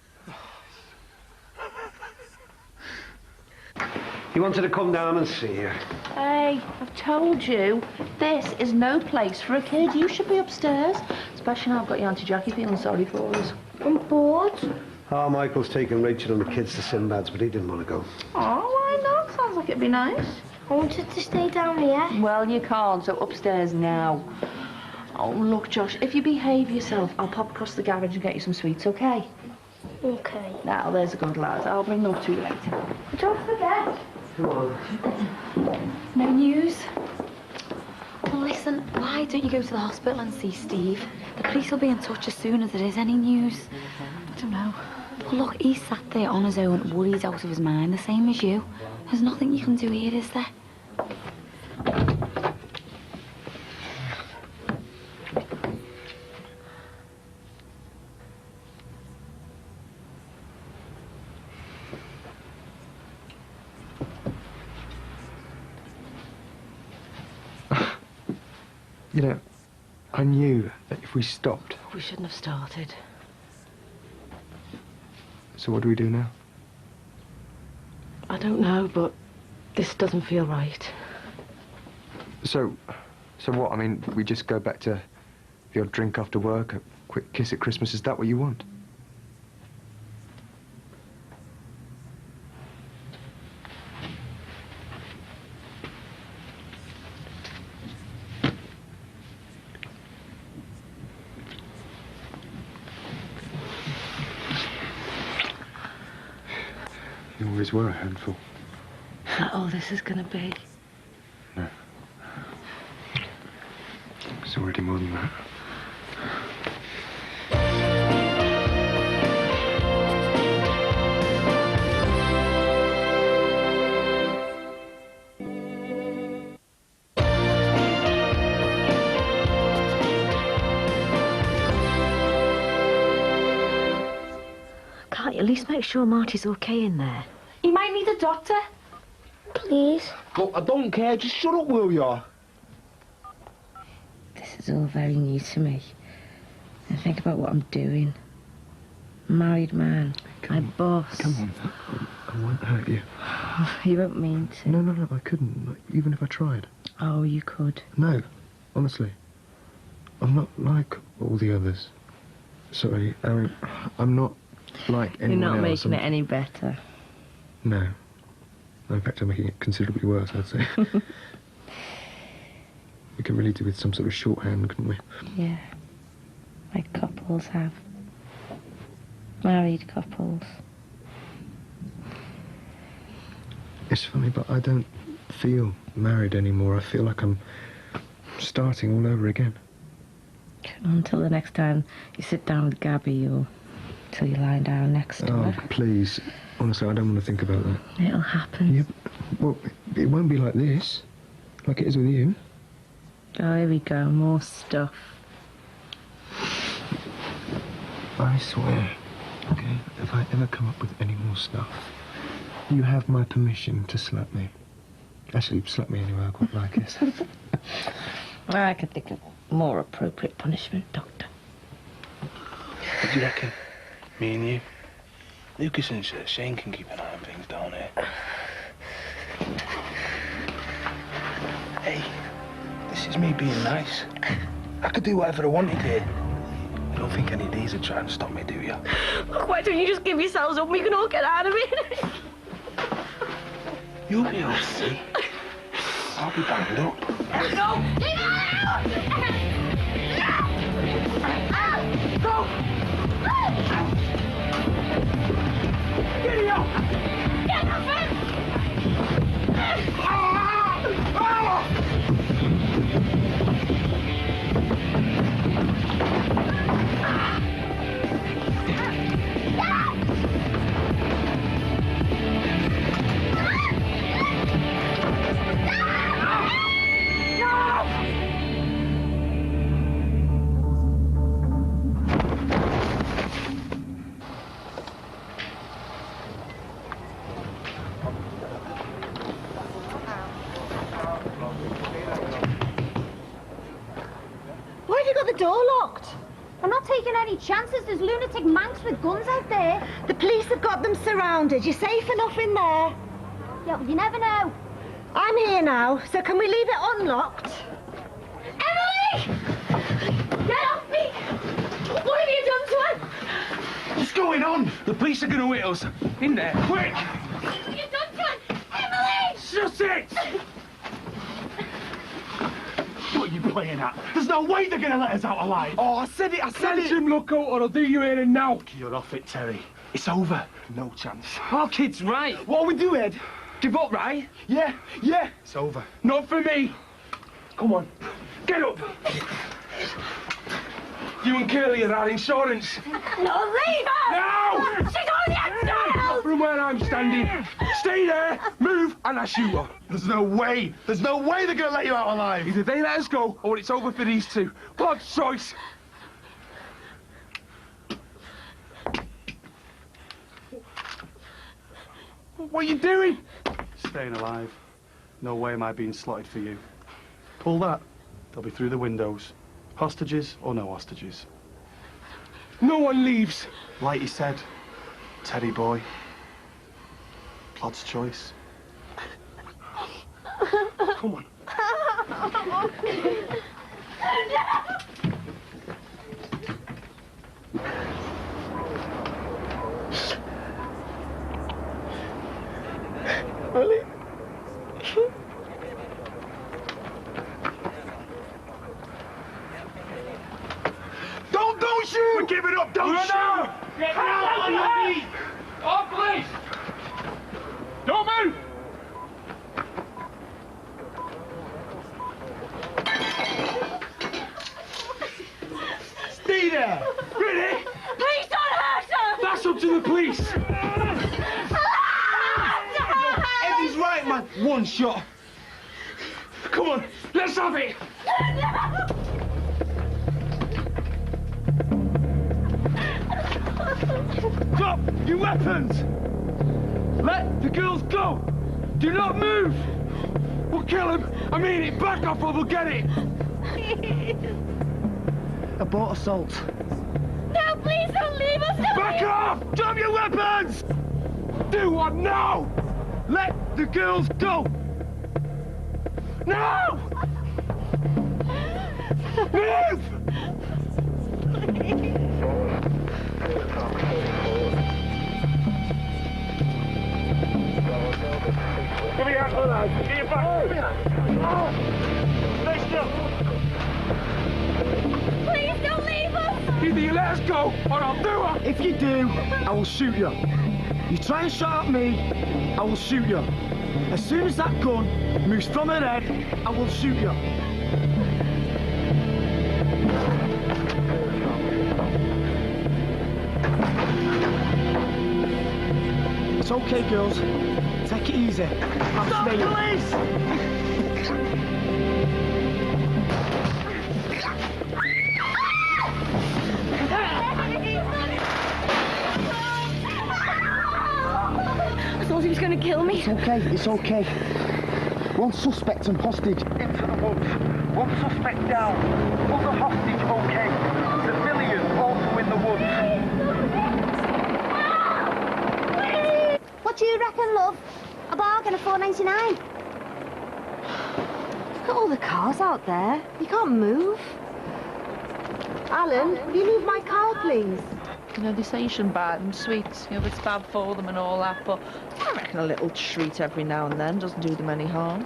He wanted to come down and see you. Hey, I've told you, this is no place for a kid. You should be upstairs. Especially now I've got your Auntie Jackie feeling sorry for us. I'm bored. Oh, Michael's taking Rachel and the kids to Sinbad's, but he didn't want to go. Oh, why not? Sounds like it'd be nice. I wanted to stay down here. Well, you can't, so upstairs now. Oh, look, Josh, if you behave yourself, I'll pop across the garage and get you some sweets, OK? OK. Now, there's a good lad. I'll bring them up to you later. But don't forget. Come on. No news? Well, listen, why don't you go to the hospital and see Steve? The police will be in touch as soon as there is any news. I don't know. Well, look, he's sat there on his own, worried out of his mind, the same as you. There's nothing you can do here, is there? You know, I knew that if we stopped... We shouldn't have started. So what do we do now? I don't know, but this doesn't feel right. So what? I mean, we just go back to the odd drink after work, a quick kiss at Christmas. Is that what you want? You always were a handful. Is that all this is going to be? No. It's already more than that. Can't you at least make sure Marty's okay in there? He might need a doctor. Please. Look, I don't care. Just shut up, will ya? This is all very new to me. And think about what I'm doing. Married man. My boss. Come on. I won't hurt you. You won't mean to. No, I couldn't. Like, even if I tried. Oh, you could. No, honestly. I'm not like all the others. Sorry, Aaron. I'm not like anyone You're not else. making it any better. No. In fact, I'm making it considerably worse, I'd say. We could really do with some sort of shorthand, couldn't we? Yeah. Like couples have. Married couples. It's funny, but I don't feel married anymore. I feel like I'm starting all over again. Until the next time you sit down with Gabby or till you're lying down next to her. Oh, please. Honestly, I don't want to think about that. It'll happen. Yeah, well, it won't be like this. Like it is with you. Oh, here we go. More stuff. I swear, okay, if I ever come up with any more stuff, you have my permission to slap me. Actually, slap me anyway, I quite like it. I could think of more appropriate punishment, Doctor. What do you reckon? Me and you? Lucas and Shane can keep an eye on things down here. Hey, this is me being nice. I could do whatever I wanted here. You don't think any of these are trying to stop me, do you? Look, why don't you just give yourselves up and we can all get out of it? You'll be all right. I'll be banged up. No! Go! Get up! Get up, man! any chances. There's lunatic manx with guns out there. The police have got them surrounded. You're safe enough in there. Yeah, well, you never know. I'm here now, so can we leave it unlocked? Emily! Get off me! What have you done to her? What's going on? The police are going to hit us. In there, quick! What have you done to her? Emily! Shut it! What are you playing at? There's no way they're gonna let us out alive. Oh, I said it, Jim, look out or I'll do you here and now. You're off it, Terry. It's over. No chance. Our kid's right. What'll we do, Ed? Give up, right? Yeah. It's over. Not for me. Come on, get up. You and Curly are our insurance. No, leave her! No! She's only a child! Not from where I'm standing. Stay there, move, and I shoot her. There's no way. There's no way they're gonna let you out alive. Either they let us go, or it's over for these two. God's choice. What are you doing? Staying alive. No way am I being slotted for you. Pull that. They'll be through the windows. Hostages or no hostages. No one leaves. Like he said, Teddy boy. Plod's choice. Come on. Really? Don't shoot! We're giving up, don't shoot! Get down on your knees! Oh, please! Don't move! Stay there! Really? Please don't hurt her! That's up to the police! Eddie's right, man. One shot. Come on, let's have it! Drop your weapons! Let the girls go! Do not move! We'll kill him! I mean it! Back off or we'll get it! Abort assault. No, please don't leave us! Back off! Drop your weapons! Do what now? Let the girls go! No! Move! Give me your hand. Get your back. Stay still. Please don't leave us! Either you let us go or I'll do her! If you do, I will shoot you. You try and shout at me, I will shoot you. As soon as that gun moves from her head, I will shoot you. It's okay, girls. Take it easy. Stop, police! I thought he was going to kill me. It's okay. One suspect and hostage into the woods. One suspect down. Other hostage okay. Civilian also in the woods. What do you reckon, love? A bargain of $4.99. Look at all the cars out there. You can't move. Alan, will you move my car, please? You know, they say you shouldn't buy them sweets, you know, it's bad for them and all that, but I reckon a little treat every now and then doesn't do them any harm.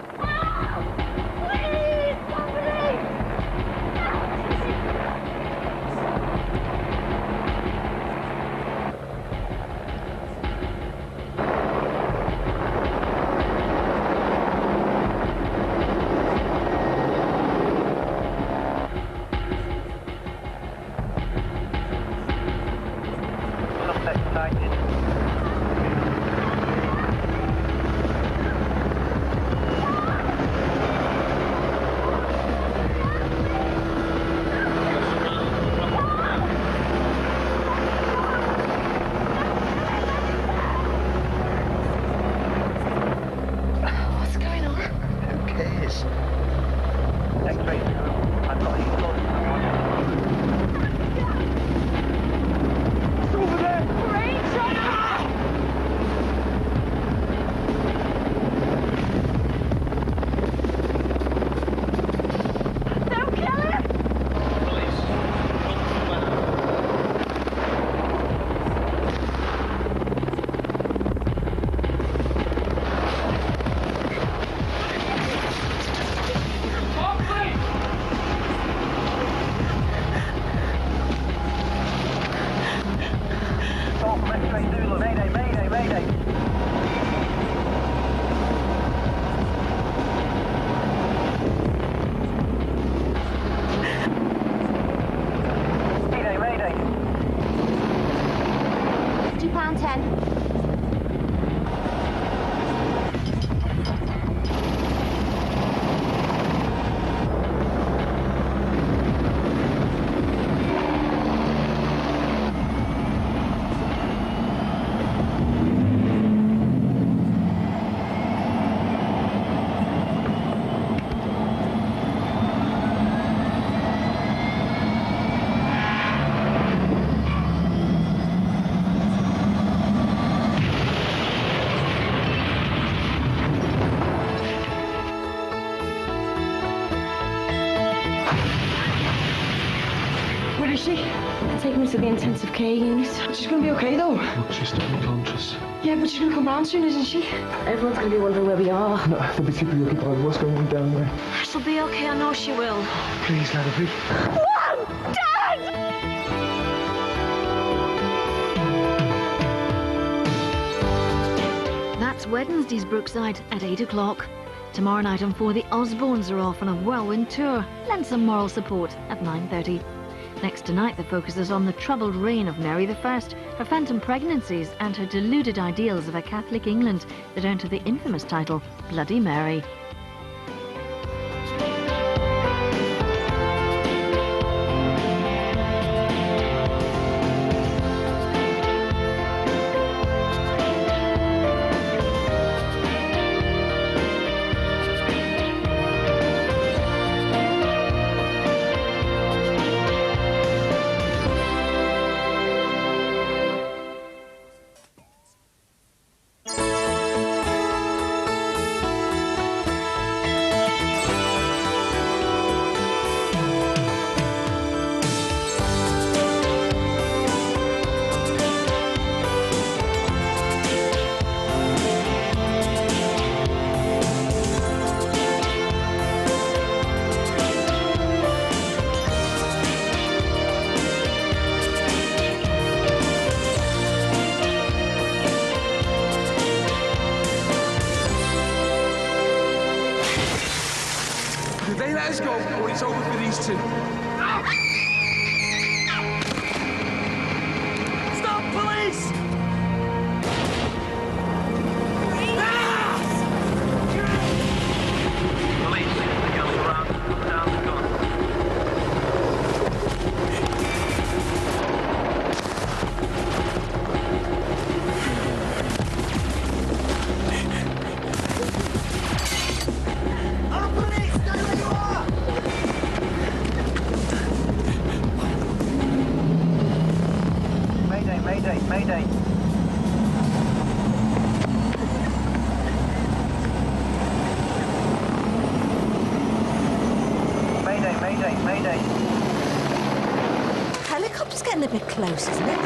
X-ray Zulu. Mayday, mayday, mayday. Mayday, mayday. £2.10. Where is she? Taking her to the intensive care unit. She's going to be okay, though. Look, she's still unconscious. Yeah, but she's going to come round soon, isn't she? Everyone's going to be wondering where we are. No, they'll be too preoccupied with what's going on down there. She'll be okay, I know she will. Please, let her be. Mom! Dad! That's Wednesday's Brookside at 8 o'clock. Tomorrow night on 4, the Osbornes are off on a whirlwind tour. Lend some moral support at 9:30. Next tonight, the focus is on the troubled reign of Mary I, her phantom pregnancies and her deluded ideals of a Catholic England that earned her the infamous title Bloody Mary. They let us go, or it's over for these two. Stop, police! Police, the girls around. Put down the gun. Mayday, mayday, mayday. Mayday, mayday, mayday. Helicopter's getting a bit close, isn't it?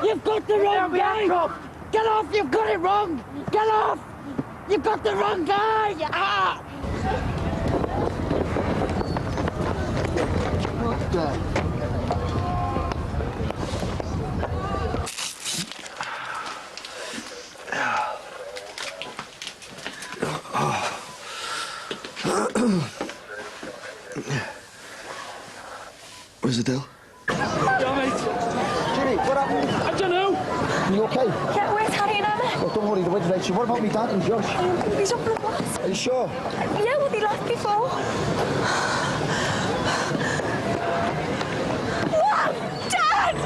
You've got the wrong guy! Get off! You've got it wrong! Get off! You've got the wrong guy! Ah! What the? Where's the deal? Yeah, mate. Jimmy, what happened? I don't know. You okay? Yeah, where's Harry and Emma? Oh, don't worry, the wedding late. What about me dad and Josh? He's up in the bus. Are you sure? Yeah, well, they left before. Mom! Dad!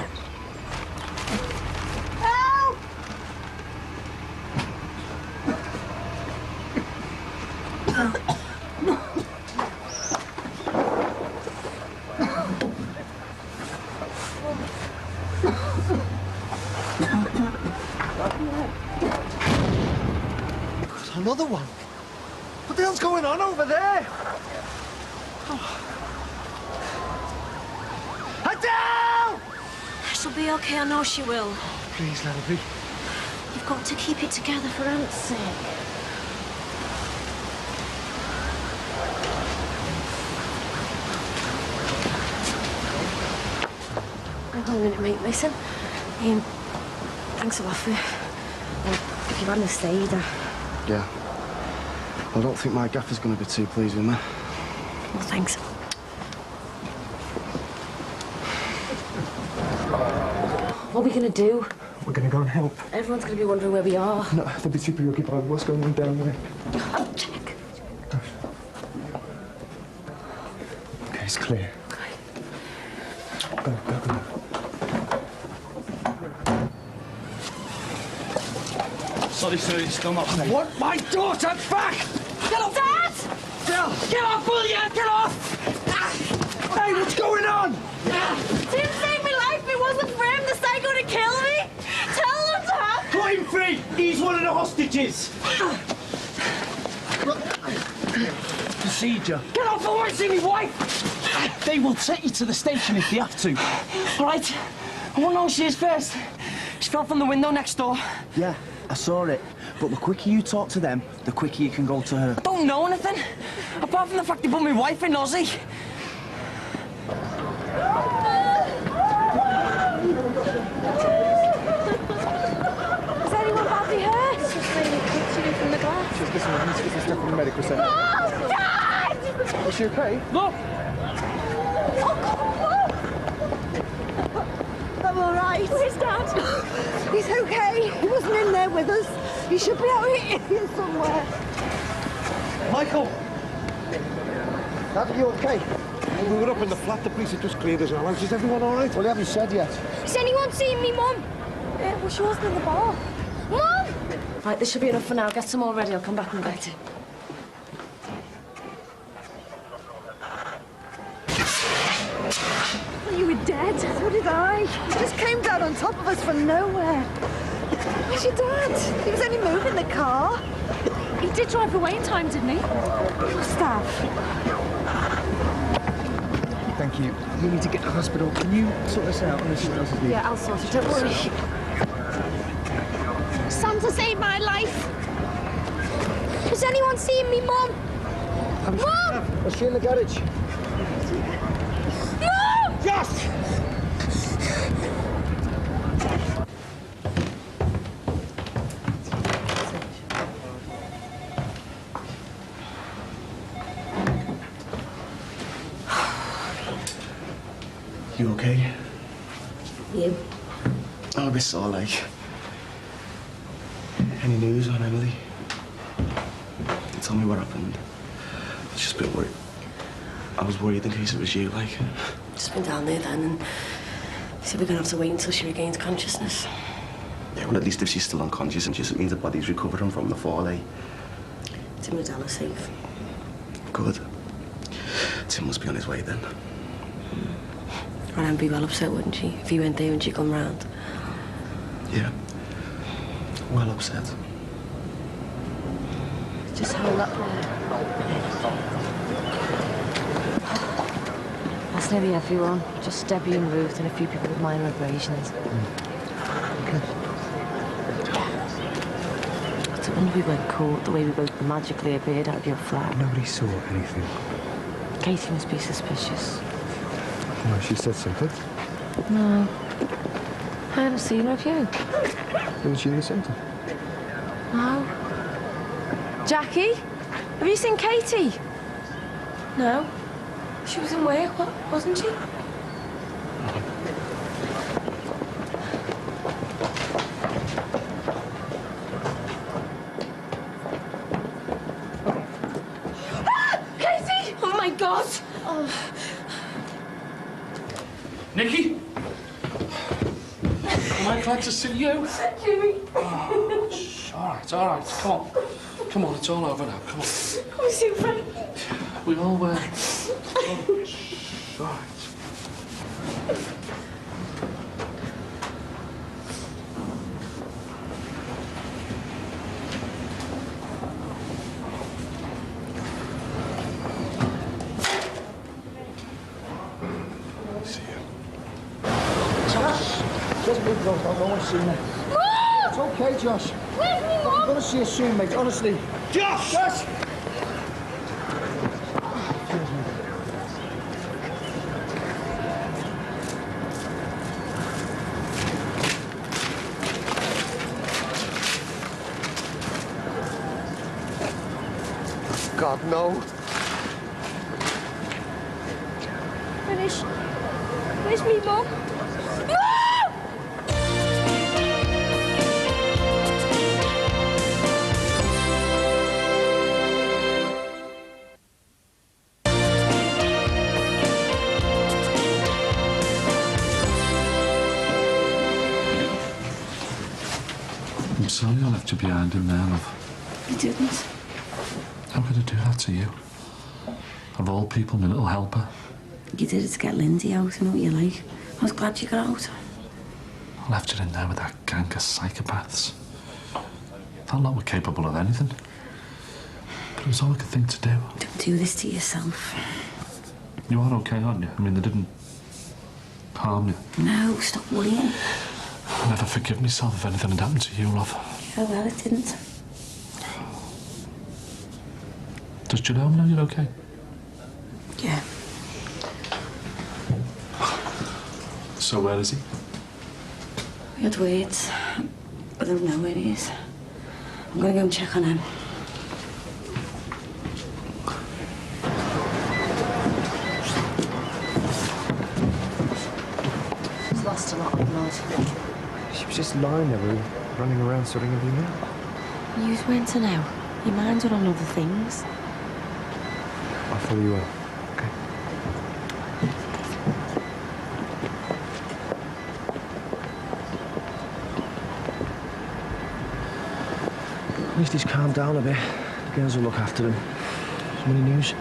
Help! Another one? What the hell's going on over there? Adele! She'll be okay, I know she will. Please let her be. You've got to keep it together for Aunt's sake. Hang on a minute, mate. Listen. Thanks a lot for... if you hadn't stayed, Yeah. I don't think my gaffer's going to be too pleased with me. Well, thanks. What are we going to do? We're going to go and help. Everyone's going to be wondering where we are. No, they'll be too preoccupied with what's going on down there. I'll check. Okay, it's clear. Go, go, go. Sorry, sir, it's still not safe. Want my daughter back! Get off! Dad! Get off, will you? Get off! Hey, what's going on? Tim saved my life. If it wasn't for him, the psycho to kill me. Tell them, Dad. Put him free. He's one of the hostages. Procedure. Get off! I want to see me wife. They will take you to the station if they have to. All right. I want to know who she is first. She fell from the window next door. Yeah, I saw it. But the quicker you talk to them, the quicker you can go to her. I don't know anything. Apart from the fact they put my wife in Aussie. Is anyone badly hurt? It's just really quick from the glass. Just listen, we need to get this stuff from the medical centre. Mom! Dad! Is she okay? Look! I'm all right. Where's Dad? He's okay. He wasn't in there with us. He should be out here somewhere. Michael! Dad, are you okay? We were up in the flat, the police had just cleared us out. Is everyone all right? Well, they haven't said yet. Has anyone seen me, Mum? Well, she wasn't in the bar. Mum! Right, this should be enough for now. Get some more ready. I'll come back and get it. Well, you were dead. So did I. He just came down on top of us from nowhere. Where's your dad? He was only moving the car. He did drive away in time, didn't he? Staff. Thank you. You need to get to the hospital. Can you sort this out unless someone else is needed? Yeah, I'll sort it. Don't worry. Santa saved my life. Has anyone seen me, Mum? Mum! Was she in the garage? Mum! Josh! You okay? You? Oh, this all like... Any news on Emily? Tell me what happened. I was just a bit worried. I was worried in case it was you, like... Just been down there then, and he said we're gonna have to wait until she regains consciousness. Yeah, well, at least if she's still unconscious, and just means the body's recovering from the fall, eh? Tim and Dal are safe. Good. Tim must be on his way then. I'd be well upset, wouldn't she, if he went there and she come round? Yeah. Well upset. Just hold up there. That's nearly everyone. Just Debbie and Ruth and a few people with minor abrasions. It's a wonder we weren't caught the way we both magically appeared out of your flat. Nobody saw anything. Katie must be suspicious. No, she said something. No. I haven't seen her, have you? Wasn't she in the centre? No. Jackie? Have you seen Katie? No. She was in work, wasn't she? God! Nikki? Am I glad to see you? Jimmy. Oh, all right. Come on. Come on, it's all over now. Come on. I'm so funny. We all were. All right. Just move those. I don't want to see me. Mom! It's okay, Josh. Where's me, Mom? I'm going to see you soon, mate. Honestly. Josh! Josh! God, no. Finish. Where's me, Mum? I'm sorry I left you behind in there, love. You didn't. How could I do that to you? Of all people, my little helper. You did it to get Lindsay out, I know what you like. I was glad you got out. I left you in there with that gang of psychopaths. That lot were capable of anything. But it was all I could think to do. Don't do this to yourself. You are okay, aren't you? I mean, they didn't harm you. No, stop worrying. I'll never forgive myself if anything had happened to you, love. Oh, well, it didn't. Does Jerome know you're okay? Yeah. So where is he? We had words. I don't know where he is. I'm gonna go and check on him. He's lost a lot of blood. She was just lying there, running around sorting everything out. You weren't to know. Your minds were on other things. I'll follow you up. Okay. At least he's calmed down a bit. The girls will look after him. Any news?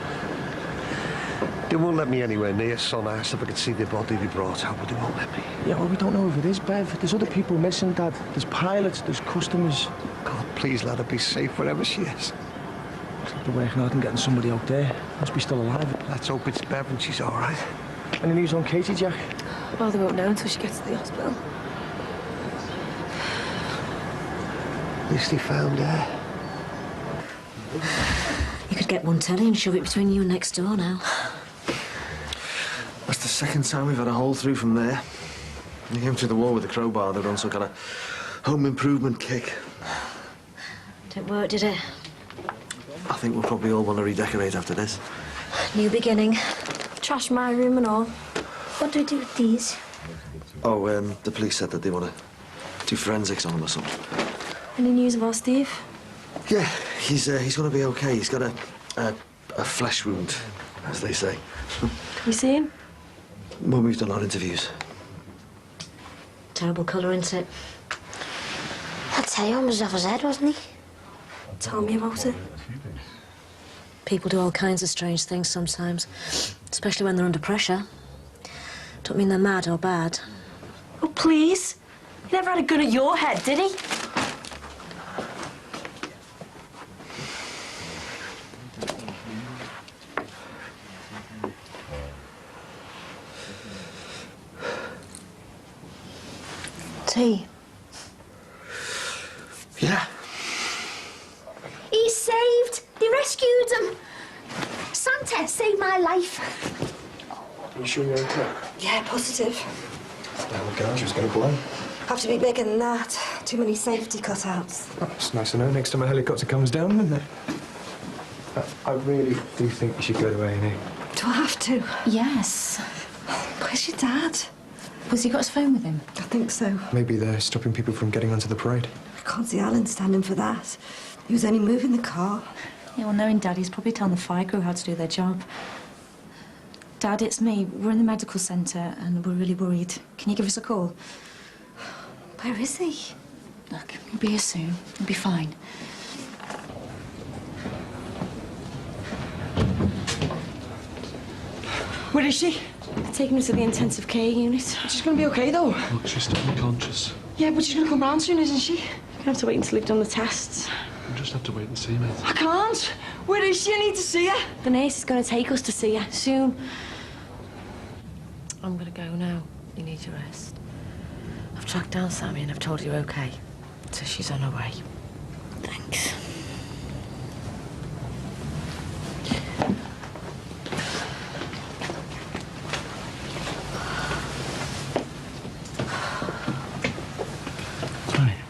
They won't let me anywhere near Son. I asked if I could see the body they brought out, but they won't let me. Yeah, well, we don't know if it is, Bev. There's other people missing, Dad. There's pilots, there's customers. God, please let her be safe wherever she is. They're working hard and getting somebody out there. Must be still alive. Let's hope it's Bev and she's all right. Any news on Katie, Jack? Well, they won't know until she gets to the hospital. At least he found her. You could get one telly and shove it between you and next door now. That's the second time we've had a hole through from there. When he came through the wall with a crowbar, they were on some kind of home improvement kick. Didn't work, did it? I think we'll probably all want to redecorate after this. New beginning. Trash my room and all. What do we do with these? Oh, the police said that they want to do forensics on him or something. Any news of our Steve? Yeah, he's going to be okay. He's got a flesh wound, as they say. You see him? When we've done our interviews. Terrible colour, isn't it? I tell you, he was off his head, wasn't he? Tell me about it. People do all kinds of strange things sometimes, especially when they're under pressure. Don't mean they're mad or bad. Oh, please. He never had a gun at your head, did he? Tea. Yeah. He's saved. They rescued him. Santa saved my life. Are you sure you're okay? Yeah, positive. The whole garage was going to blow. Have to be bigger than that. Too many safety cutouts. Oh, it's nice to know next time a helicopter comes down, isn't it? I really do think you should go to A&E. Do I have to? Yes. Where's your dad? Was he got his phone with him? I think so. Maybe they're stopping people from getting onto the parade. I can't see Alan standing for that. He was only moving the car. Yeah, well, knowing Dad, he's probably telling the fire crew how to do their job. Dad, it's me. We're in the medical centre and we're really worried. Can you give us a call? Where is he? Look, he'll be here soon. He'll be fine. Where is she? Taking her to the intensive care unit. She's going to be okay, though. Look, she's still unconscious. Yeah, but she's going to come round soon, isn't she? You're going to have to wait until they've done the tests. We'll just have to wait and see, mate. I can't. Where is she? I need to see her. The nurse is going to take us to see her soon. I'm going to go now. You need to rest. I've tracked down Sammy and I've told her you're okay. So she's on her way. Thanks.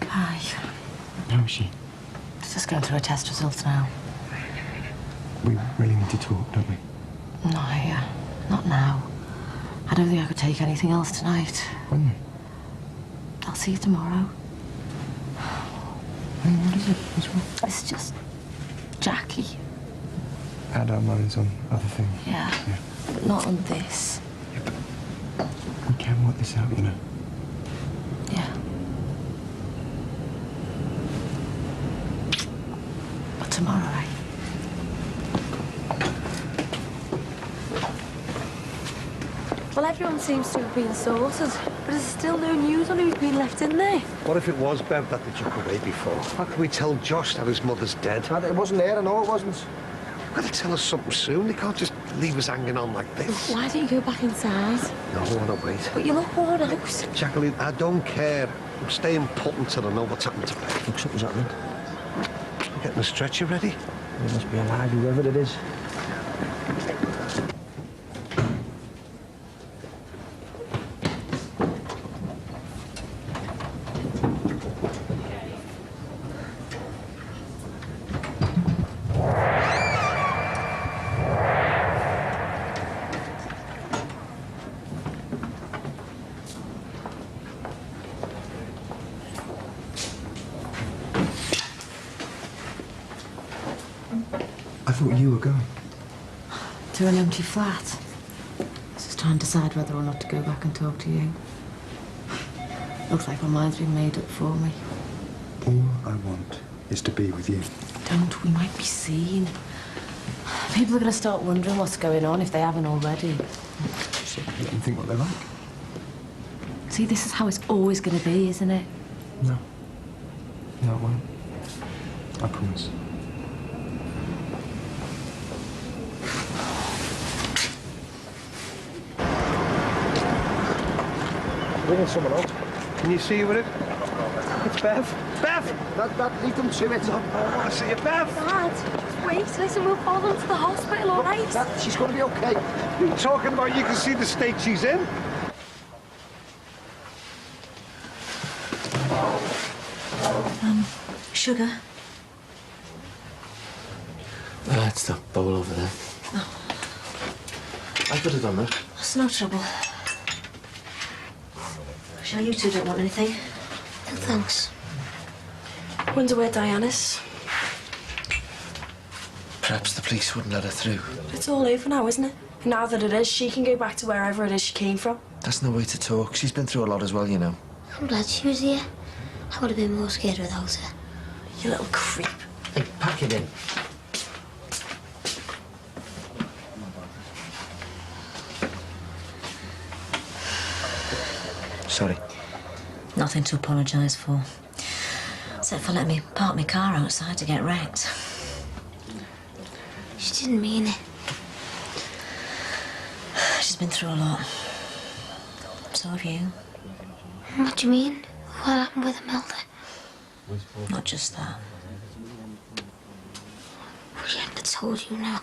Hi. How is she? Just going through her test results now. We really need to talk, don't we? No, not now. I don't think I could take anything else tonight. When? I'll see you tomorrow. Hey, what is it? What's wrong? It's just Jackie. Had our minds on other things. Yeah, but not on this. We can work this out, you know. Yeah. But tomorrow, right? Well, everyone seems to have been sorted, but there's still no news on who's been left in there. What if it was Bev that they took away before? How can we tell Josh that his mother's dead? It wasn't there, I know it wasn't. We've got to tell us something soon. They can't just leave us hanging on like this. Why don't you go back inside? No, I want to wait. But you look worn out. Jacqueline, I don't care. I'm staying put until I know what's happened to Bev. Look, something's happening. I'm getting a stretcher ready. It must be alive, whoever it is. I thought you were going. To an empty flat. Just trying to decide whether or not to go back and talk to you. Looks like my mind's been made up for me. All I want is to be with you. Don't, we might be seen. People are going to start wondering what's going on if they haven't already. So let them think what they like. See, this is how it's always going to be, isn't it? No. No, it won't. I promise. Ringing someone out. Can you see with it? It's Bev. Bev! That, leave them to it. No, I want to see you, Bev. Dad, just wait. Listen, we'll follow them to the hospital, all right? She's going to be okay. What are you talking about? You can see the state she's in. Sugar? That's the bowl over there. Oh. I put it on there. That's no trouble. Sure you two don't want anything? No, thanks. Wonder where Diana's. Perhaps the police wouldn't let her through. It's all over now, isn't it? Now that it is, she can go back to wherever it is she came from. That's no way to talk. She's been through a lot as well, you know. I'm glad she was here. I would have been more scared without her. You little creep. Hey, pack it in. Sorry. Nothing to apologise for. Except for letting me park my car outside to get wrecked. She didn't mean it. She's been through a lot. So have you. What do you mean? What happened with Imelda? Not just that. She hadn't told you now.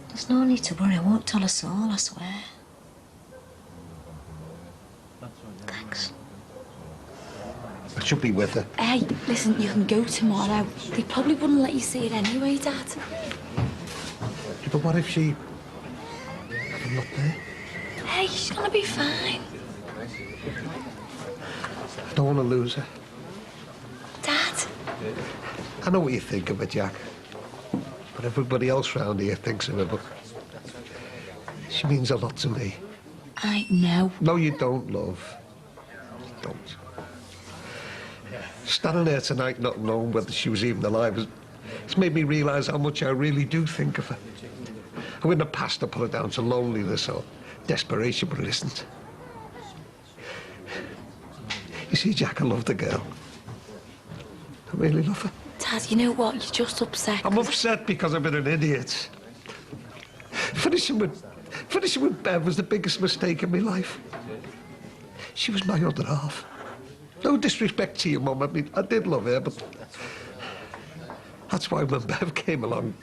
There's no need to worry. I won't tell us all, I swear. Thanks. I should be with her. Hey, listen, you can go tomorrow. They probably wouldn't let you see it anyway, Dad. Yeah, but what if she... I'm not there? Hey, she's gonna be fine. I don't want to lose her. Dad. I know what you think of her, Jack. But everybody else round here thinks of her, but She means a lot to me. I know. No, you don't, love. Don't. Standing there tonight not knowing whether she was even alive it's made me realise how much I really do think of her. I wouldn't have passed to put her down to loneliness or desperation, but it isn't. You see, Jack, I love the girl. I really love her. Dad, you know what? You're just upset. I'm upset because I've been an idiot. Finishing with Bev was the biggest mistake in my life. She was my other half. No disrespect to you, Mum. I mean, I did love her, but that's why when Bev came along,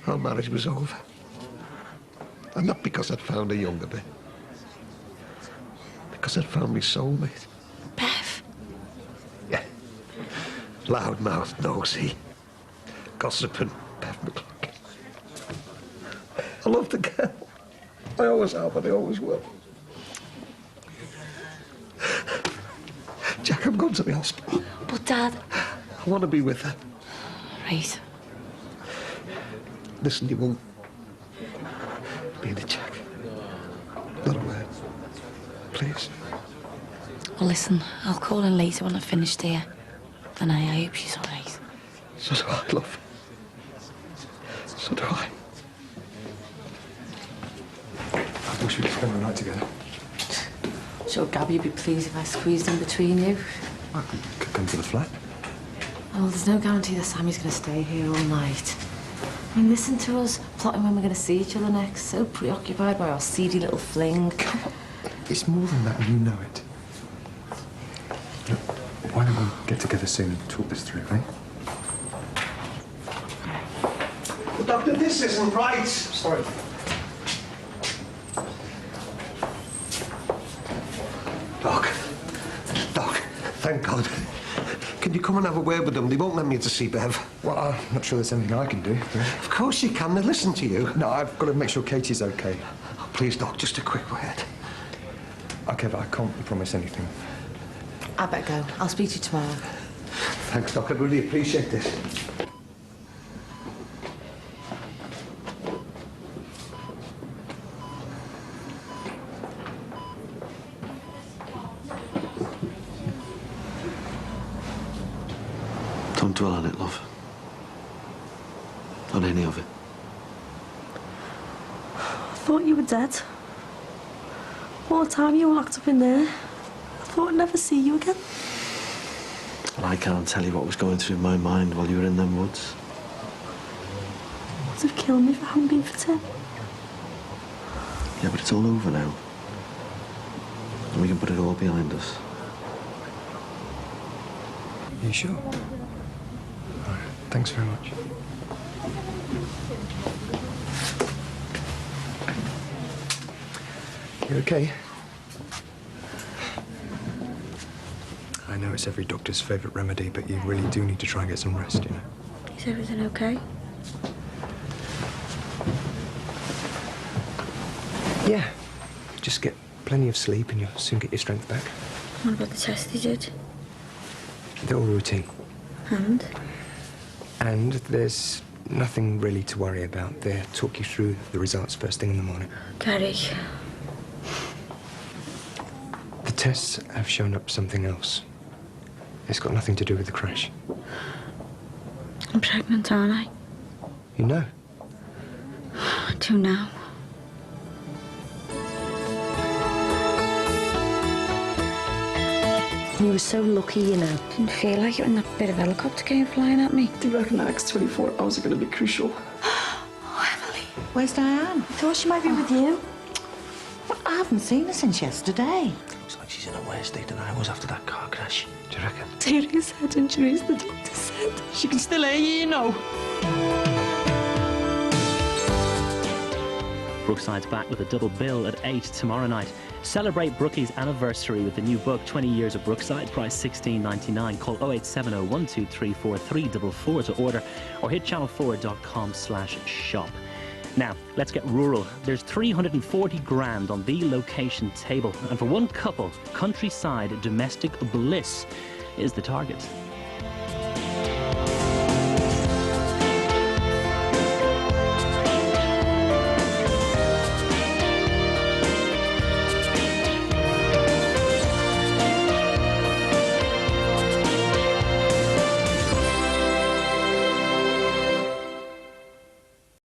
our marriage was over. And not because I'd found a younger bit. Because I'd found my soulmate. Bev? Yeah. Loudmouth, nosy, gossiping Bev McClock. I love the girl. I always have and I always will. Jack, I'm going to the hospital. But, Dad... I want to be with her. Right. Listen, you won't be in the Jack. Not a word. Please. Well, listen, I'll call in later when I've finished here. And I hope she's all right. So do I, love. So do I. I wish we could spend the night together. Sure, Gabby would be pleased if I squeezed in between you. I could come to the flat. Well, there's no guarantee that Sammy's going to stay here all night. I mean, listen to us, plotting when we're going to see each other next, so preoccupied by our seedy little fling. Come on. It's more than that, and you know it. Look, why don't we get together soon and talk this through, eh? But Doctor, this isn't right. Sorry. Doc, thank God. Can you come and have a word with them? They won't let me to see Bev. Well, I'm not sure there's anything I can do. Of course you can. They listen to you. No, I've got to make sure Katie's okay. Oh, please, Doc, just a quick word. Okay, but I can't promise anything. I better go. I'll speak to you tomorrow. Thanks, Doc. I really appreciate this. Don't dwell on it, love. On any of it. I thought you were dead. All the time you were locked up in there. I thought I'd never see you again. Well, I can't tell you what was going through my mind while you were in them woods. It would have killed me if it hadn't been for Tim. Yeah, but it's all over now. And we can put it all behind us. You sure? All right, thanks very much. You okay? I know it's every doctor's favourite remedy, but you really do need to try and get some rest, you know? Is everything okay? Yeah. Just get plenty of sleep and you'll soon get your strength back. What about the test you did? They're all routine. And there's nothing really to worry about. They'll talk you through the results first thing in the morning. Gary. The tests have shown up something else. It's got nothing to do with the crash. I'm pregnant, aren't I? You know? I do now. You were so lucky, you know. Didn't feel like it when that bit of helicopter came flying at me. Do you reckon the next 24 hours are going to be crucial? Oh, Emily. Where's Diane? I thought she might be with you. Well, I haven't seen her since yesterday. Looks like she's in a worse state than I was after that car crash. Do you reckon? Serious head injuries, the doctor said. She can still hear you, you know. Brookside's back with a double bill at 8 tomorrow night. Celebrate Brookie's anniversary with the new book, 20 Years of Brookside, price $16.99. Call 0870 123 4344 to order or hit channel4.com/shop. Now, let's get rural. There's 340 grand on the location table. And for one couple, countryside domestic bliss is the target.